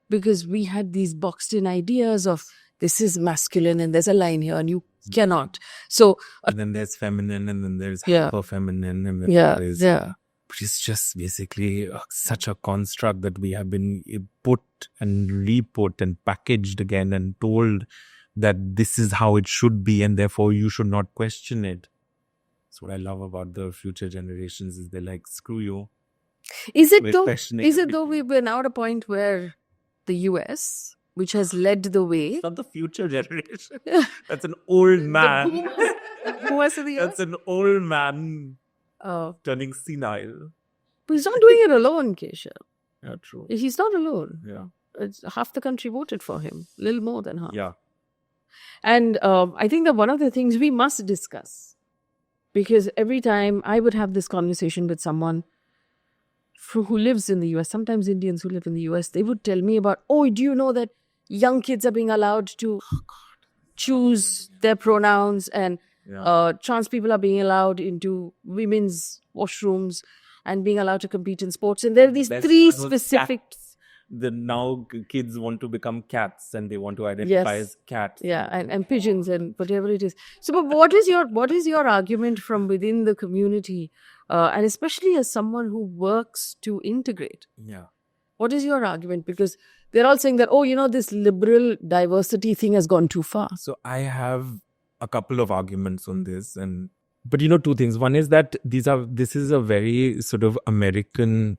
Because we had these boxed in ideas of this is masculine and there's a line here and you cannot. So and then there's feminine and then there's hyper feminine and then there's which is just basically such a construct that we have been put and re-put and packaged again and told that this is how it should be and therefore you should not question it. So what I love about the future generations is they're like, screw you. Is it though we're now at a point where the US, which has led the way. It's not the future generation. That's an old man. That's an old man turning senile. But he's not doing it alone, Keshav. Yeah, true. He's not alone. Yeah. Half the country voted for him. A little more than half. Yeah. And I think that one of the things we must discuss, because every time I would have this conversation with someone who lives in the US, sometimes Indians who live in the US, they would tell me about, do you know that young kids are being allowed to choose their pronouns and trans people are being allowed into women's washrooms and being allowed to compete in sports. And there are these three specific... Now kids want to become cats and they want to identify as cats. Yeah, and pigeons and whatever it is. So, but what is your argument from within the community, and especially as someone who works to integrate? Yeah. What is your argument? Because they're all saying that, this liberal diversity thing has gone too far. So I have a couple of arguments on this, but two things. One is that this is a very sort of American.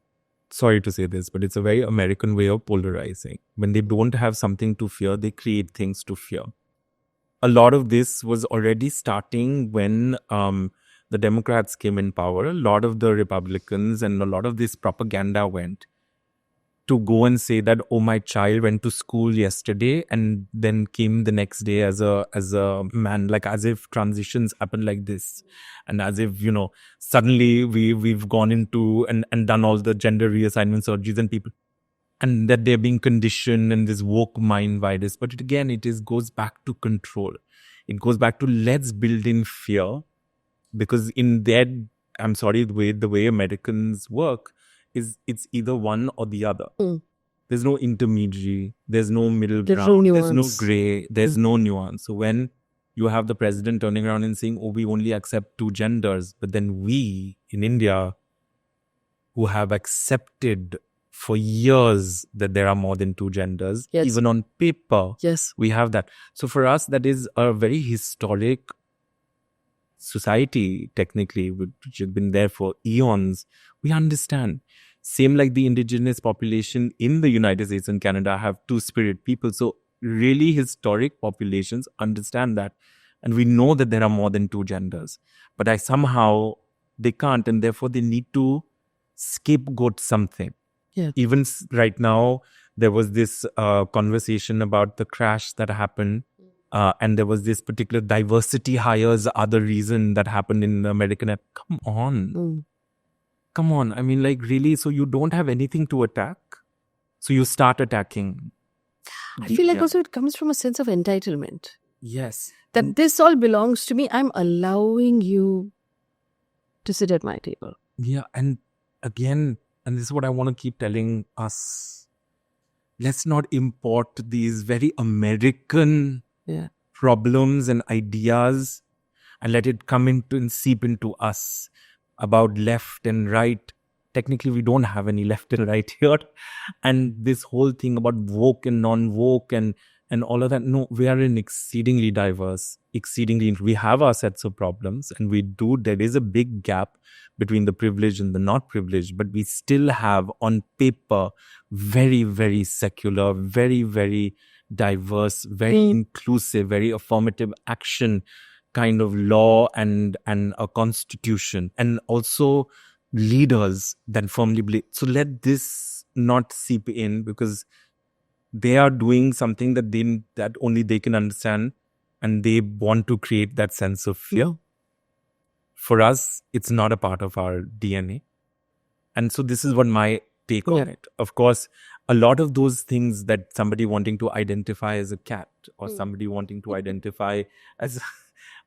Sorry to say this, but it's a very American way of polarizing. When they don't have something to fear, they create things to fear. A lot of this was already starting when the Democrats came in power. A lot of the Republicans and a lot of this propaganda went to go and say that, my child went to school yesterday and then came the next day as a man, like as if transitions happen like this. And as if, suddenly we've gone into and done all the gender reassignment surgeries and people, and that they're being conditioned and this woke mind by this. But it goes back to control. It goes back to let's build in fear, because in that, I'm sorry, the way Americans work, it's either one or the other. There's no intermediary. There's no middle ground. There's no gray. There's no nuance. So when you have the president turning around and saying, we only accept two genders, but then we in India, who have accepted for years that there are more than two genders, even on paper, we have that. So for us, that is a very historic society, technically, which has been there for eons. We understand. Same like the indigenous population in the United States and Canada have two-spirit people. So really historic populations understand that. And we know that there are more than two genders. But somehow they can't, and therefore they need to scapegoat something. Yeah. Even right now, there was this conversation about the crash that happened. And there was this particular diversity hires other reason that happened in the American app. Come on. Come on. I mean, like, really? So you don't have anything to attack? So you start attacking. I feel like also it comes from a sense of entitlement. Yes. That this all belongs to me. I'm allowing you to sit at my table. Yeah. And again, and this is what I want to keep telling us. Let's not import these very American problems and ideas and let it come into and seep into us about left and right. Technically, we don't have any left and right here. And this whole thing about woke and non-woke and all of that. No, we are in exceedingly diverse, we have our sets of problems, and there is a big gap between the privileged and the not privileged, but we still have on paper very, very secular, very, very diverse, very inclusive, very affirmative action kind of law and a constitution, and also leaders that firmly believe. So let this not seep in, because they are doing something that only they can understand, and they want to create that sense of fear. For us, it's not a part of our DNA. And so this is what my take on it. Of course, a lot of those things that somebody wanting to identify as a cat or somebody wanting to identify as,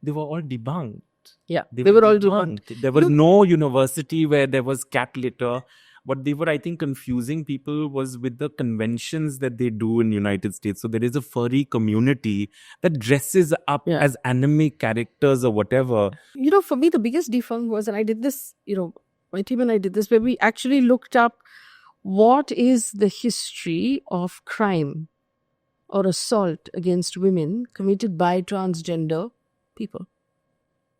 they were all debunked. Yeah, they were all debunked. There was no university where there was cat litter. What they were, I think, confusing people was with the conventions that they do in the United States. So there is a furry community that dresses up as anime characters or whatever. For me, the biggest defunk was, and I did this, my team and I did this, where we actually looked up what is the history of crime or assault against women committed by transgender people.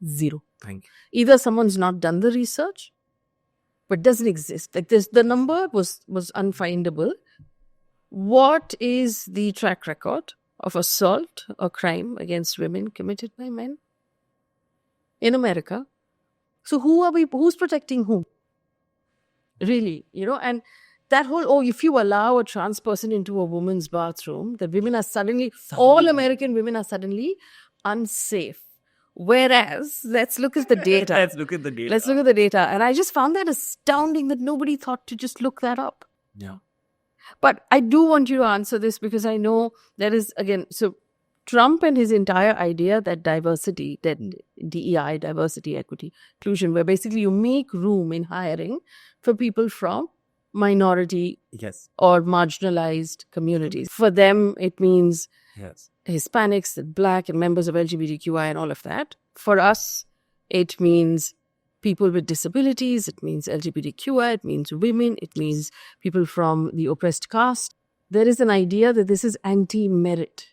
Zero. Thank you. Either someone's not done the research, but doesn't exist. Like this, the number was unfindable. What is the track record of assault or crime against women committed by men in America? So who's protecting whom? Really, and that whole, if you allow a trans person into a woman's bathroom, that women are suddenly, all American women are suddenly unsafe. Whereas, let's look at the data. Let's look at the data. And I just found that astounding that nobody thought to just look that up. Yeah. But I do want you to answer this, because I know there is, again, so Trump and his entire idea that diversity, that DEI, diversity, equity, inclusion, where basically you make room in hiring for people from minority or marginalized communities. For them, it means Hispanics, Black, and members of LGBTQI and all of that. For us, it means people with disabilities, it means LGBTQI, it means women, it means people from the oppressed caste. There is an idea that this is anti-merit.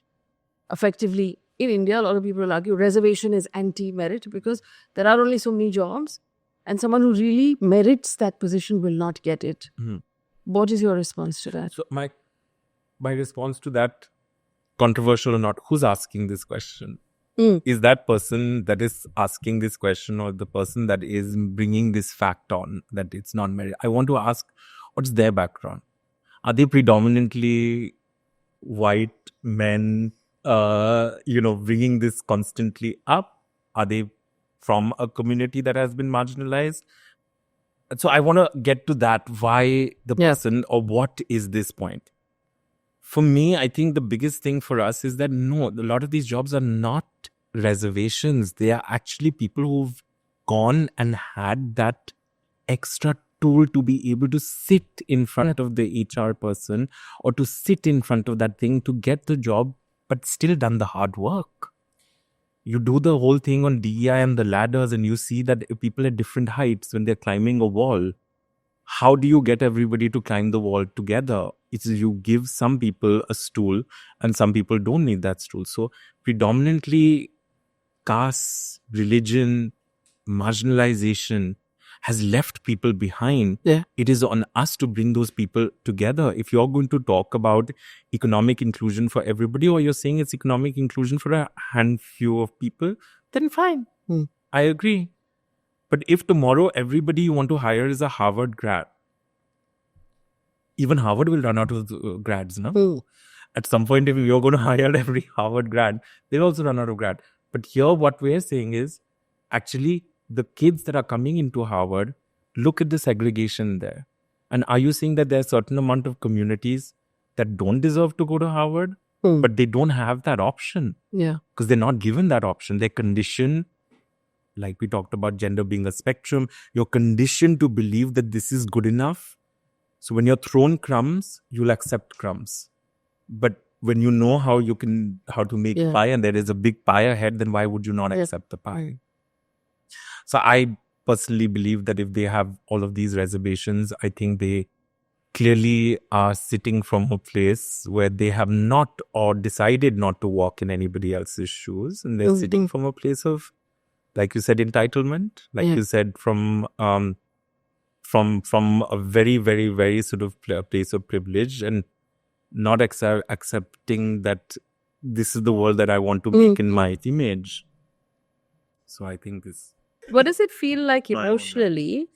Effectively, in India, a lot of people will argue reservation is anti-merit because there are only so many jobs, and someone who really merits that position will not get it. Mm-hmm. What is your response to that? So my response to that, controversial or not, who's asking this question? Is that person that is asking this question, or the person that is bringing this fact on that it's not merit? I want to ask, what's their background? Are they predominantly white men, bringing this constantly up? Are they from a community that has been marginalized? So I want to get to that. Why the person, or what is this point? For me, I think the biggest thing for us is that no, a lot of these jobs are not reservations. They are actually people who've gone and had that extra tool to be able to sit in front of the HR person or to sit in front of that thing to get the job, but still done the hard work. You do the whole thing on DEI and the ladders, and you see that people at different heights when they're climbing a wall. How do you get everybody to climb the wall together? It's you give some people a stool and some people don't need that stool. So predominantly caste, religion, marginalization has left people behind. Yeah. It is on us to bring those people together. If you're going to talk about economic inclusion for everybody, or you're saying it's economic inclusion for a handful of people, then fine. I agree. But if tomorrow everybody you want to hire is a Harvard grad, even Harvard will run out of grads, no? At some point, if you're going to hire every Harvard grad, they'll also run out of grad. But here, what we're saying is, actually, the kids that are coming into Harvard, look at the segregation there. And are you saying that there are a certain amount of communities that don't deserve to go to Harvard, but they don't have that option? Yeah. Because they're not given that option. They're conditioned, like we talked about gender being a spectrum, you're conditioned to believe that this is good enough. So when you're thrown crumbs, you'll accept crumbs. But when you know how to make pie and there is a big pie ahead, then why would you not accept the pie? So I personally believe that if they have all of these reservations, I think they clearly are sitting from a place where they have not or decided not to walk in anybody else's shoes. And they're sitting from a place of, like you said, entitlement, like you said, from a very, very, very sort of place of privilege and not accepting that this is the world that I want to make in my image. So I think this. What does it feel like emotionally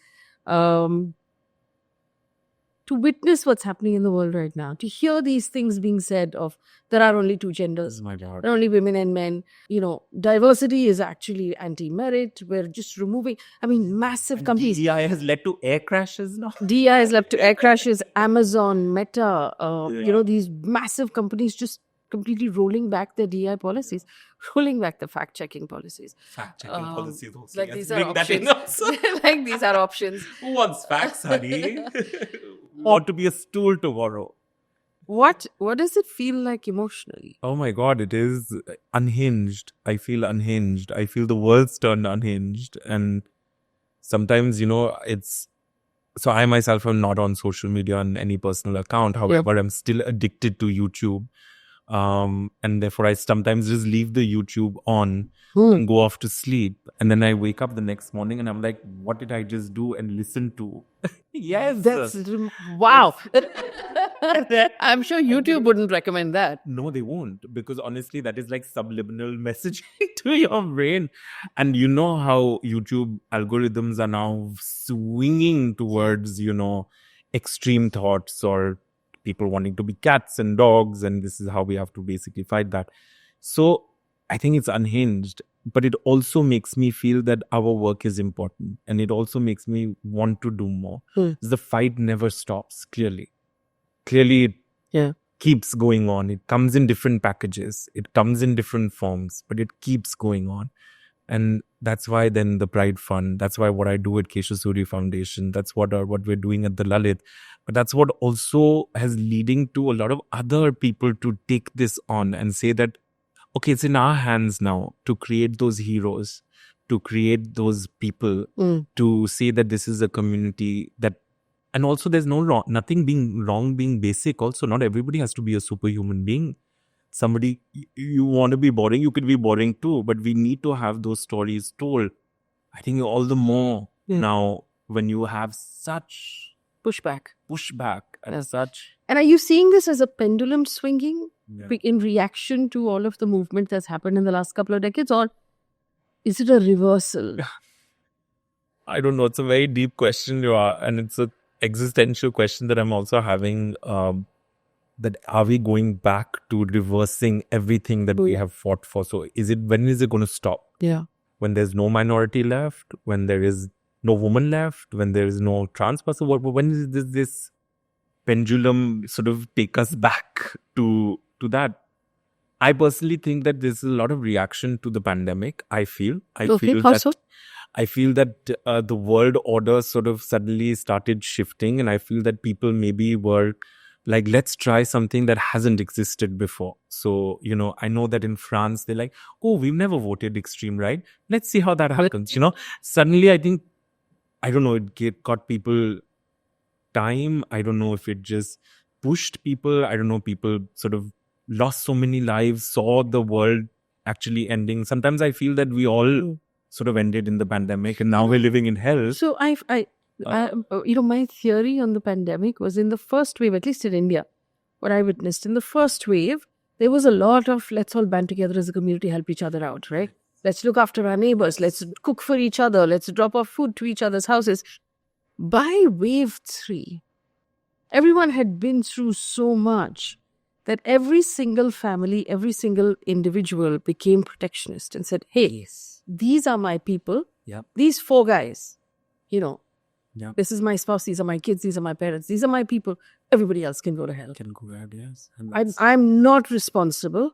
to witness what's happening in the world right now? To hear these things being said of there are only two genders, My God. there are only women and men. You know, diversity is actually anti-merit. We're just removing, massive companies. DEI has led to air crashes now. DEI has led to air crashes. Amazon, Meta, these massive companies just completely rolling back their DEI policies, rolling back the fact-checking policies. Fact-checking policies also. Like Yes, these are bring that in options. also. Like these are options. Who wants facts, honey? Want to be a stool tomorrow. What does it feel like emotionally? Oh my God, it is unhinged. I feel unhinged. I feel the world's turned unhinged. And sometimes, it's... So I myself am not on social media on any personal account. However, I'm still addicted to YouTube. And therefore I sometimes just leave the YouTube on and go off to sleep. And then I wake up the next morning and I'm like, what did I just do and listen to? Yes. Wow. I'm sure YouTube wouldn't recommend that. No, they won't. Because honestly, that is like subliminal messaging to your brain. And you know how YouTube algorithms are now swinging towards, extreme thoughts or people wanting to be cats and dogs, and this is how we have to basically fight that. So I think it's unhinged, but it also makes me feel that our work is important, and it also makes me want to do more. The fight never stops, clearly it keeps going on. It comes in different packages, it comes in different forms, but it keeps going on. And that's why then the Pride Fund, that's why what I do at Keshav Suri Foundation, that's what we're doing at the Lalit. But that's what also has leading to a lot of other people to take this on and say that, okay, it's in our hands now to create those heroes, to create those people, to say that this is a community that, and also there's nothing being wrong being basic also. Not everybody has to be a superhuman being. Somebody, you want to be boring, you could be boring too, but we need to have those stories told. I think all the more now when you have such pushback and such. And are you seeing this as a pendulum swinging in reaction to all of the movement that's happened in the last couple of decades, or is it a reversal? I don't know. It's a very deep question and it's an existential question that I'm also having. That are we going back to reversing everything that we have fought for? So when is it going to stop? Yeah. When there's no minority left, when there is no woman left, when there is no trans person, when is this pendulum sort of take us back to that? I personally think that there's a lot of reaction to the pandemic. I feel that the world order sort of suddenly started shifting, and I feel that people maybe were like, let's try something that hasn't existed before. So, I know that in France, they're like, oh, we've never voted extreme right. Let's see how that happens. Suddenly I think, I don't know, it got people time. I don't know if it just pushed people. I don't know, people sort of lost so many lives, saw the world actually ending. Sometimes I feel that we all sort of ended in the pandemic and now we're living in hell. So my theory on the pandemic was in the first wave, at least in India, what I witnessed in the first wave, there was a lot of let's all band together as a community, help each other out, right? Let's look after our neighbors. Let's cook for each other. Let's drop off food to each other's houses. By wave 3, everyone had been through so much that every single family, every single individual became protectionist and said, hey, these are my people. Yep. These 4 guys, Yeah. This is my spouse, these are my kids, these are my parents, these are my people. Everybody else can go to hell. Can go ahead, yes. I'm not responsible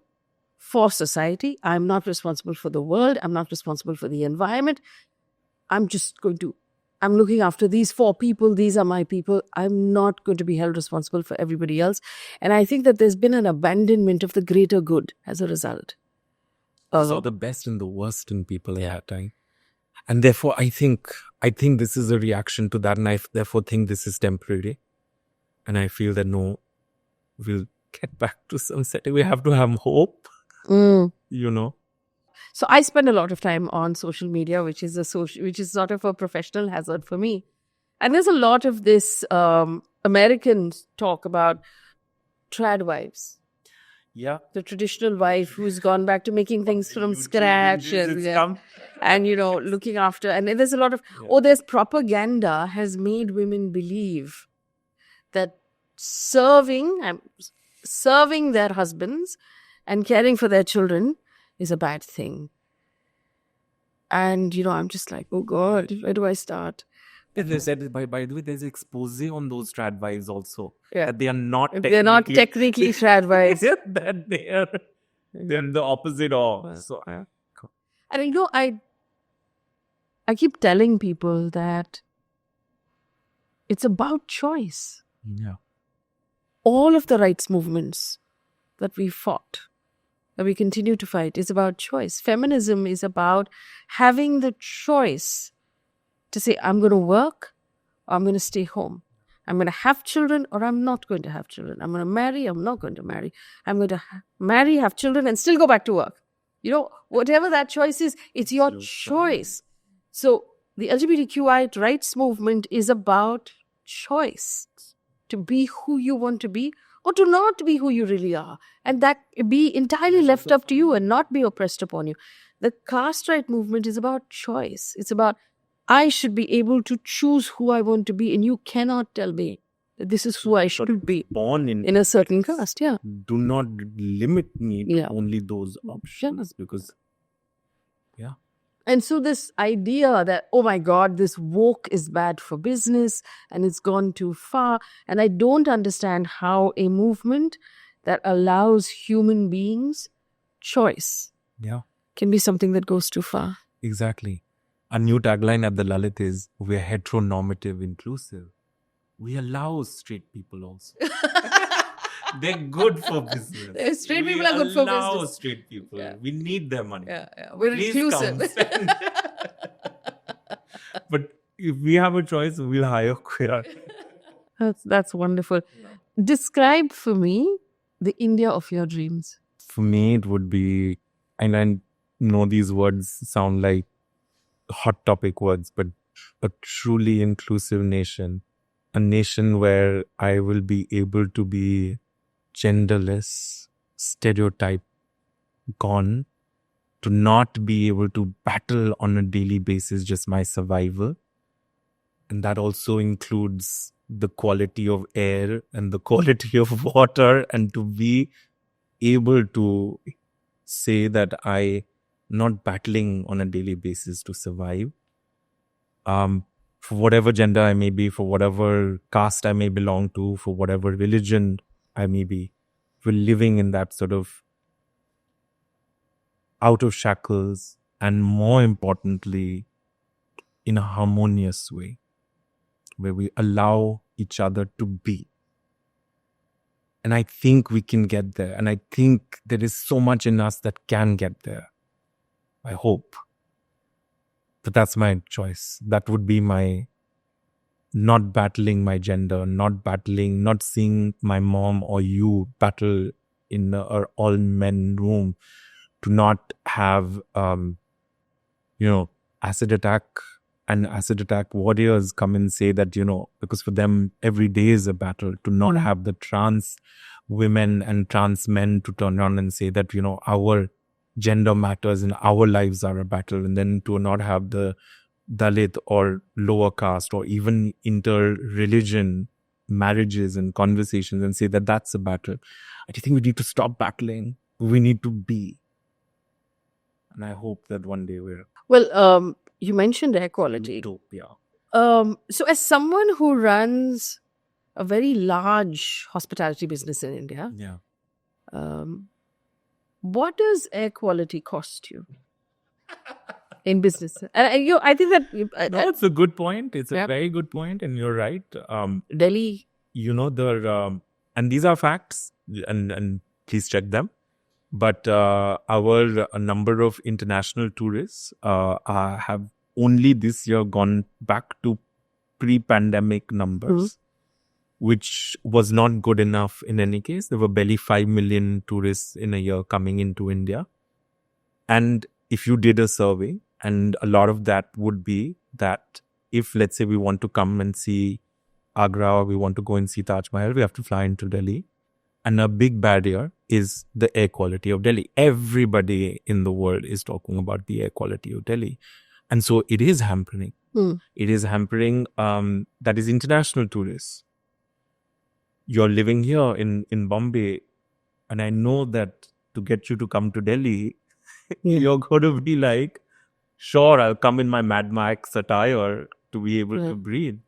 for society. I'm not responsible for the world. I'm not responsible for the environment. I'm looking after these 4 people. These are my people. I'm not going to be held responsible for everybody else. And I think that there's been an abandonment of the greater good as a result. So the best and the worst in people at that time. And therefore, I think this is a reaction to that. And I therefore think this is temporary. And I feel that no, we'll get back to some setting. We have to have hope, you know. So I spend a lot of time on social media, which is sort of a professional hazard for me. And there's a lot of this American talk about trad wives. Yeah. The traditional wife who's gone back to making things from scratch and looking after. And there's a lot of, there's propaganda has made women believe that serving their husbands and caring for their children is a bad thing. And, I'm just like, oh God, where do I start? They said, by the way, there's expose on those trad wives also. Yeah. That they are not They're not technically trad wives. That they're the opposite of. So, and I keep telling people that it's about choice. Yeah. All of the rights movements that we fought, that we continue to fight, is about choice. Feminism is about having the choice to say, I'm going to work or I'm going to stay home. I'm going to have children or I'm not going to have children. I'm going to marry, I'm not going to marry. I'm going to marry, have children and still go back to work. Whatever that choice is, it's your choice. So the LGBTQI rights movement is about choice. To be who you want to be or to not be who you really are. And that be entirely left up to you and not be oppressed upon you. The caste right movement is about choice. It's about, I should be able to choose who I want to be, and you cannot tell me that this is who I should be. Born in a certain caste, yeah. Do not limit me to only those options because, yeah. And so this idea that, oh my God, this woke is bad for business and it's gone too far. And I don't understand how a movement that allows human beings choice can be something that goes too far. Exactly. A new tagline at the Lalit is, we're heteronormative inclusive. We allow straight people also. They're good for business. Straight people are good for business. We allow straight people. Yeah. We need their money. Yeah. We're inclusive. But if we have a choice, we'll hire queer. That's wonderful. Describe for me the India of your dreams. For me, it would be, and I know these words sound like hot topic words, but a truly inclusive nation. A nation where I will be able to be genderless, stereotype gone, to not be able to battle on a daily basis just my survival. And that also includes the quality of air and the quality of water, and to be able to say that I not battling on a daily basis to survive. For whatever gender I may be, for whatever caste I may belong to, for whatever religion I may be, we're living in that sort of out of shackles, and more importantly, in a harmonious way, where we allow each other to be. And I think we can get there. And I think there is so much in us that can get there. I hope. But that's my choice. That would be my not battling my gender, not seeing my mom or you battle in an all men room, to not have, acid attack warriors come and say that, because for them every day is a battle, to not have the trans women and trans men to turn around and say that, our gender matters and our lives are a battle, and then to not have the Dalit or lower caste or even inter-religion marriages and conversations and say that that's a battle. I think we need to stop battling. We need to be. And I hope that one day we're... Well, you mentioned air quality. Utopia. So as someone who runs a very large hospitality business in India, what does air quality cost you in business? And I think that No, it's a good point. It's a very good point, and you're right. Delhi, And these are facts, and please check them. But a number of international tourists have only this year gone back to pre-pandemic numbers, which was not good enough in any case. There were barely 5 million tourists in a year coming into India. And if you did a survey, and a lot of that would be that if, let's say, we want to come and see Agra or we want to go and see Taj Mahal, we have to fly into Delhi. And a big barrier is the air quality of Delhi. Everybody in the world is talking about the air quality of Delhi. And so it is hampering. It is hampering, that is international tourists. You're living here in Bombay, and I know that to get you to come to Delhi, you're going to be like, sure, I'll come in my Mad Max attire to be able to breathe.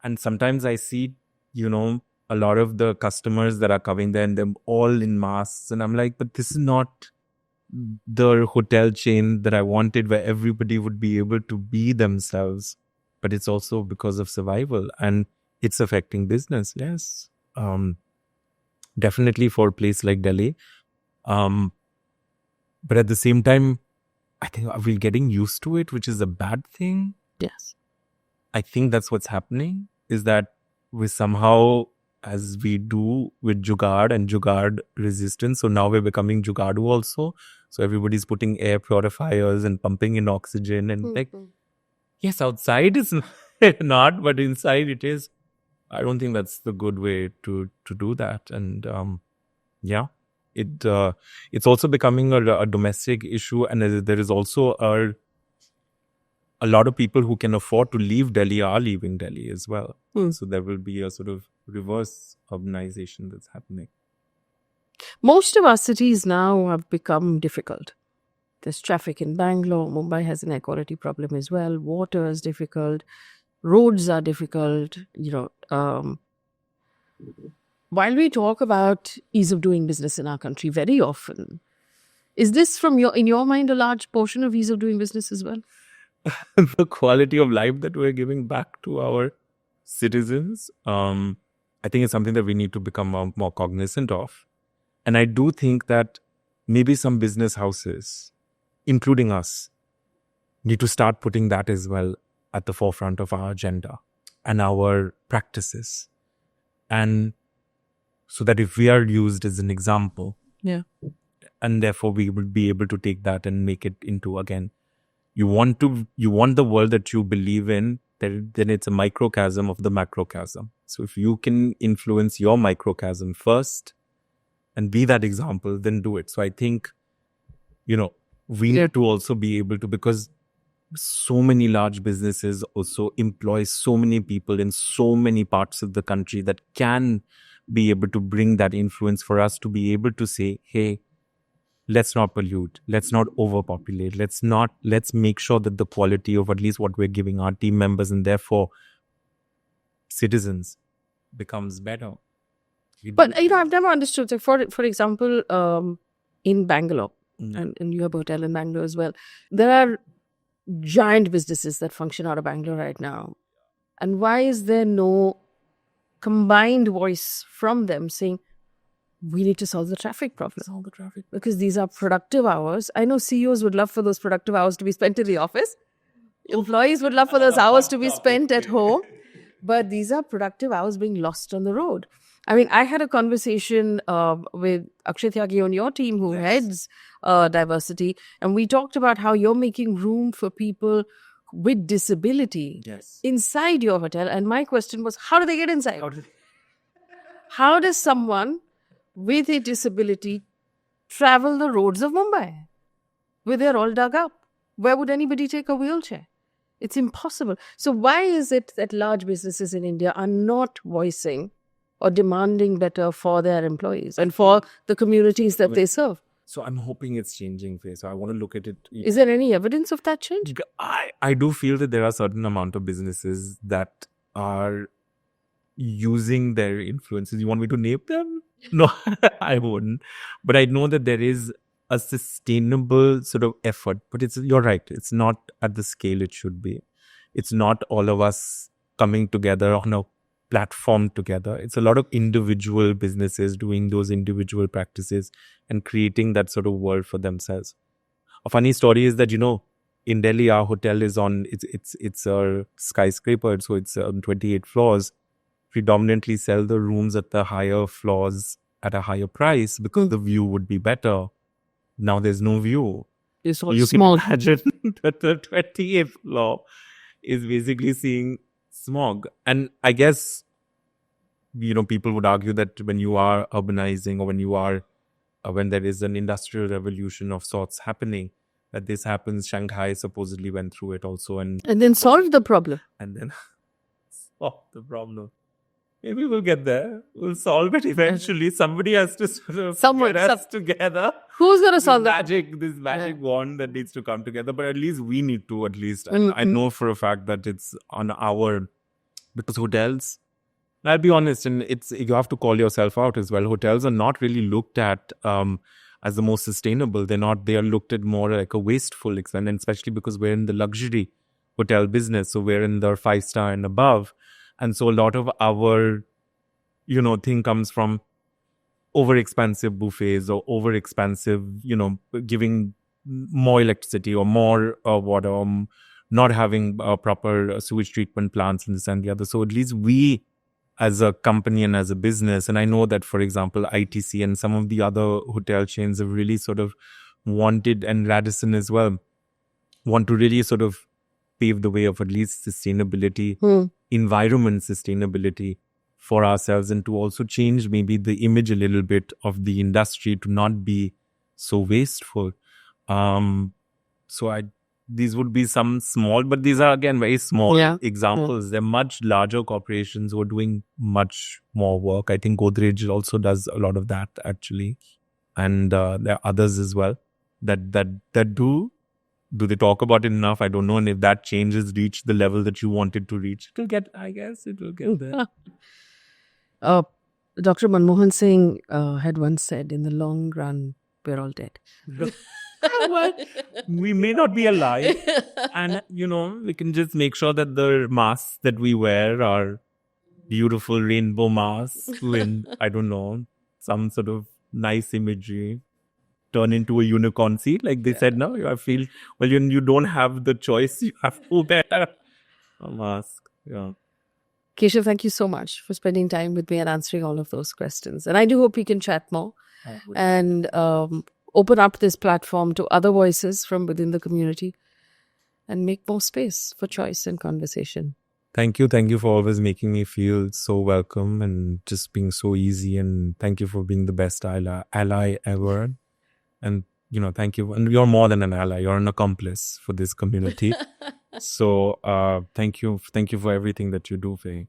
And sometimes I see, a lot of the customers that are coming there and they're all in masks. And I'm like, but this is not the hotel chain that I wanted where everybody would be able to be themselves. But it's also because of survival and it's affecting business. Yes. Definitely for a place like Delhi. But at the same time, I think we're getting used to it, which is a bad thing. Yes. I think that's what's happening, is that we somehow, as we do with Jugaad and Jugaad resistance, so now we're becoming Jugaadu also. So everybody's putting air purifiers and pumping in oxygen and yes, outside is not, but inside it is. I don't think that's the good way to do that. And it's also becoming a domestic issue, and there is also a lot of people who can afford to leave Delhi are leaving Delhi as well. So there will be a sort of reverse urbanization that's happening. Most of our cities now have become difficult. There's traffic in Bangalore. Mumbai has an air quality problem as well. Water is difficult. Roads are difficult. While we talk about ease of doing business in our country very often, is this in your mind a large portion of ease of doing business as well? The quality of life that we're giving back to our citizens, I think it's something that we need to become more cognizant of. And I do think that maybe some business houses, including us, need to start putting that as well at the forefront of our agenda and our practices. And so that if we are used as an example, and therefore we will be able to take that and make it into, again, you want the world that you believe in, then it's a microcosm of the macrocosm. So if you can influence your microcosm first and be that example, then do it. So I think, we need to also be able to, because so many large businesses also employ so many people in so many parts of the country that can be able to bring that influence for us to be able to say, hey, let's not pollute. Let's not overpopulate. Let's make sure that the quality of at least what we're giving our team members and therefore citizens becomes better. But, I've never understood. So for example, in Bangalore, and you have a hotel in Bangalore as well, there are giant businesses that function out of Bangalore right now. And why is there no combined voice from them saying, we need to solve the traffic problem? Because these are productive hours. I know CEOs would love for those productive hours to be spent in the office. Employees would love for those hours to be spent at home. But these are productive hours being lost on the road. I mean, I had a conversation with Akshay Tyagi on your team who heads diversity. And we talked about how you're making room for people with disability inside your hotel. And my question was, how do they get inside? How does someone with a disability travel the roads of Mumbai where they're all dug up? Where would anybody take a wheelchair? It's impossible. So why is it that large businesses in India are not voicing or demanding better for their employees and for the communities that they serve? So I'm hoping it's changing, Faye. So I want to look at it. Is there any evidence of that change? I do feel that there are certain amount of businesses that are using their influences. You want me to name them? No, I wouldn't. But I know that there is a sustainable sort of effort. But you're right. It's not at the scale it should be. It's not all of us coming together on a platform together. It's a lot of individual businesses doing those individual practices and creating that sort of world for themselves. A funny story is that, in Delhi, our hotel is on, it's a skyscraper, so it's on 28 floors. Predominantly sell the rooms at the higher floors at a higher price because the view would be better. Now there's no view. It's all You small. can imagine that the 28th floor is basically seeing smog. And I guess, people would argue that when you are urbanizing or when there is an industrial revolution of sorts happening, that this happens. Shanghai supposedly went through it also. And then solved the problem. And then solve the problem. Maybe we'll get there. We'll solve it eventually. Somebody has to sort of get us together. Who's going to solve that? This magic wand that needs to come together. But at least we need to, I know for a fact that it's on because hotels, I'll be honest, and you have to call yourself out as well. Hotels are not really looked at as the most sustainable. They are looked at more like a wasteful extent, and especially because we're in the luxury hotel business. So we're in the 5-star and above. And so a lot of our, thing comes from over-expensive buffets or over-expensive, giving more electricity or more water, not having proper sewage treatment plants and this and the other. So at least we, as a company and as a business, and I know that, for example, ITC and some of the other hotel chains have really sort of wanted, and Radisson as well, want to really sort of pave the way of at least sustainability, environment sustainability for ourselves, and to also change maybe the image a little bit of the industry to not be so wasteful. These would be some small, but these are again very small examples. There are much larger corporations who are doing much more work. I think Godrej also does a lot of that actually, and there are others as well that do. Do they talk about it enough? I don't know. And if that change has reached the level that you wanted to reach, it will get there. Dr. Manmohan Singh had once said, in the long run, we're all dead. Well, we may not be alive. And, we can just make sure that the masks that we wear are beautiful rainbow masks with, I don't know, some sort of nice imagery. Turn into a unicorn seat, like they said now. I feel, you don't have the choice. You have to wear a mask. Yeah. Keshav, thank you so much for spending time with me and answering all of those questions. And I do hope we can chat more and open up this platform to other voices from within the community and make more space for choice and conversation. Thank you. Thank you for always making me feel so welcome and just being so easy. And thank you for being the best ally ever. And, thank you. And you're more than an ally. You're an accomplice for this community. So, thank you. Thank you for everything that you do, Faye.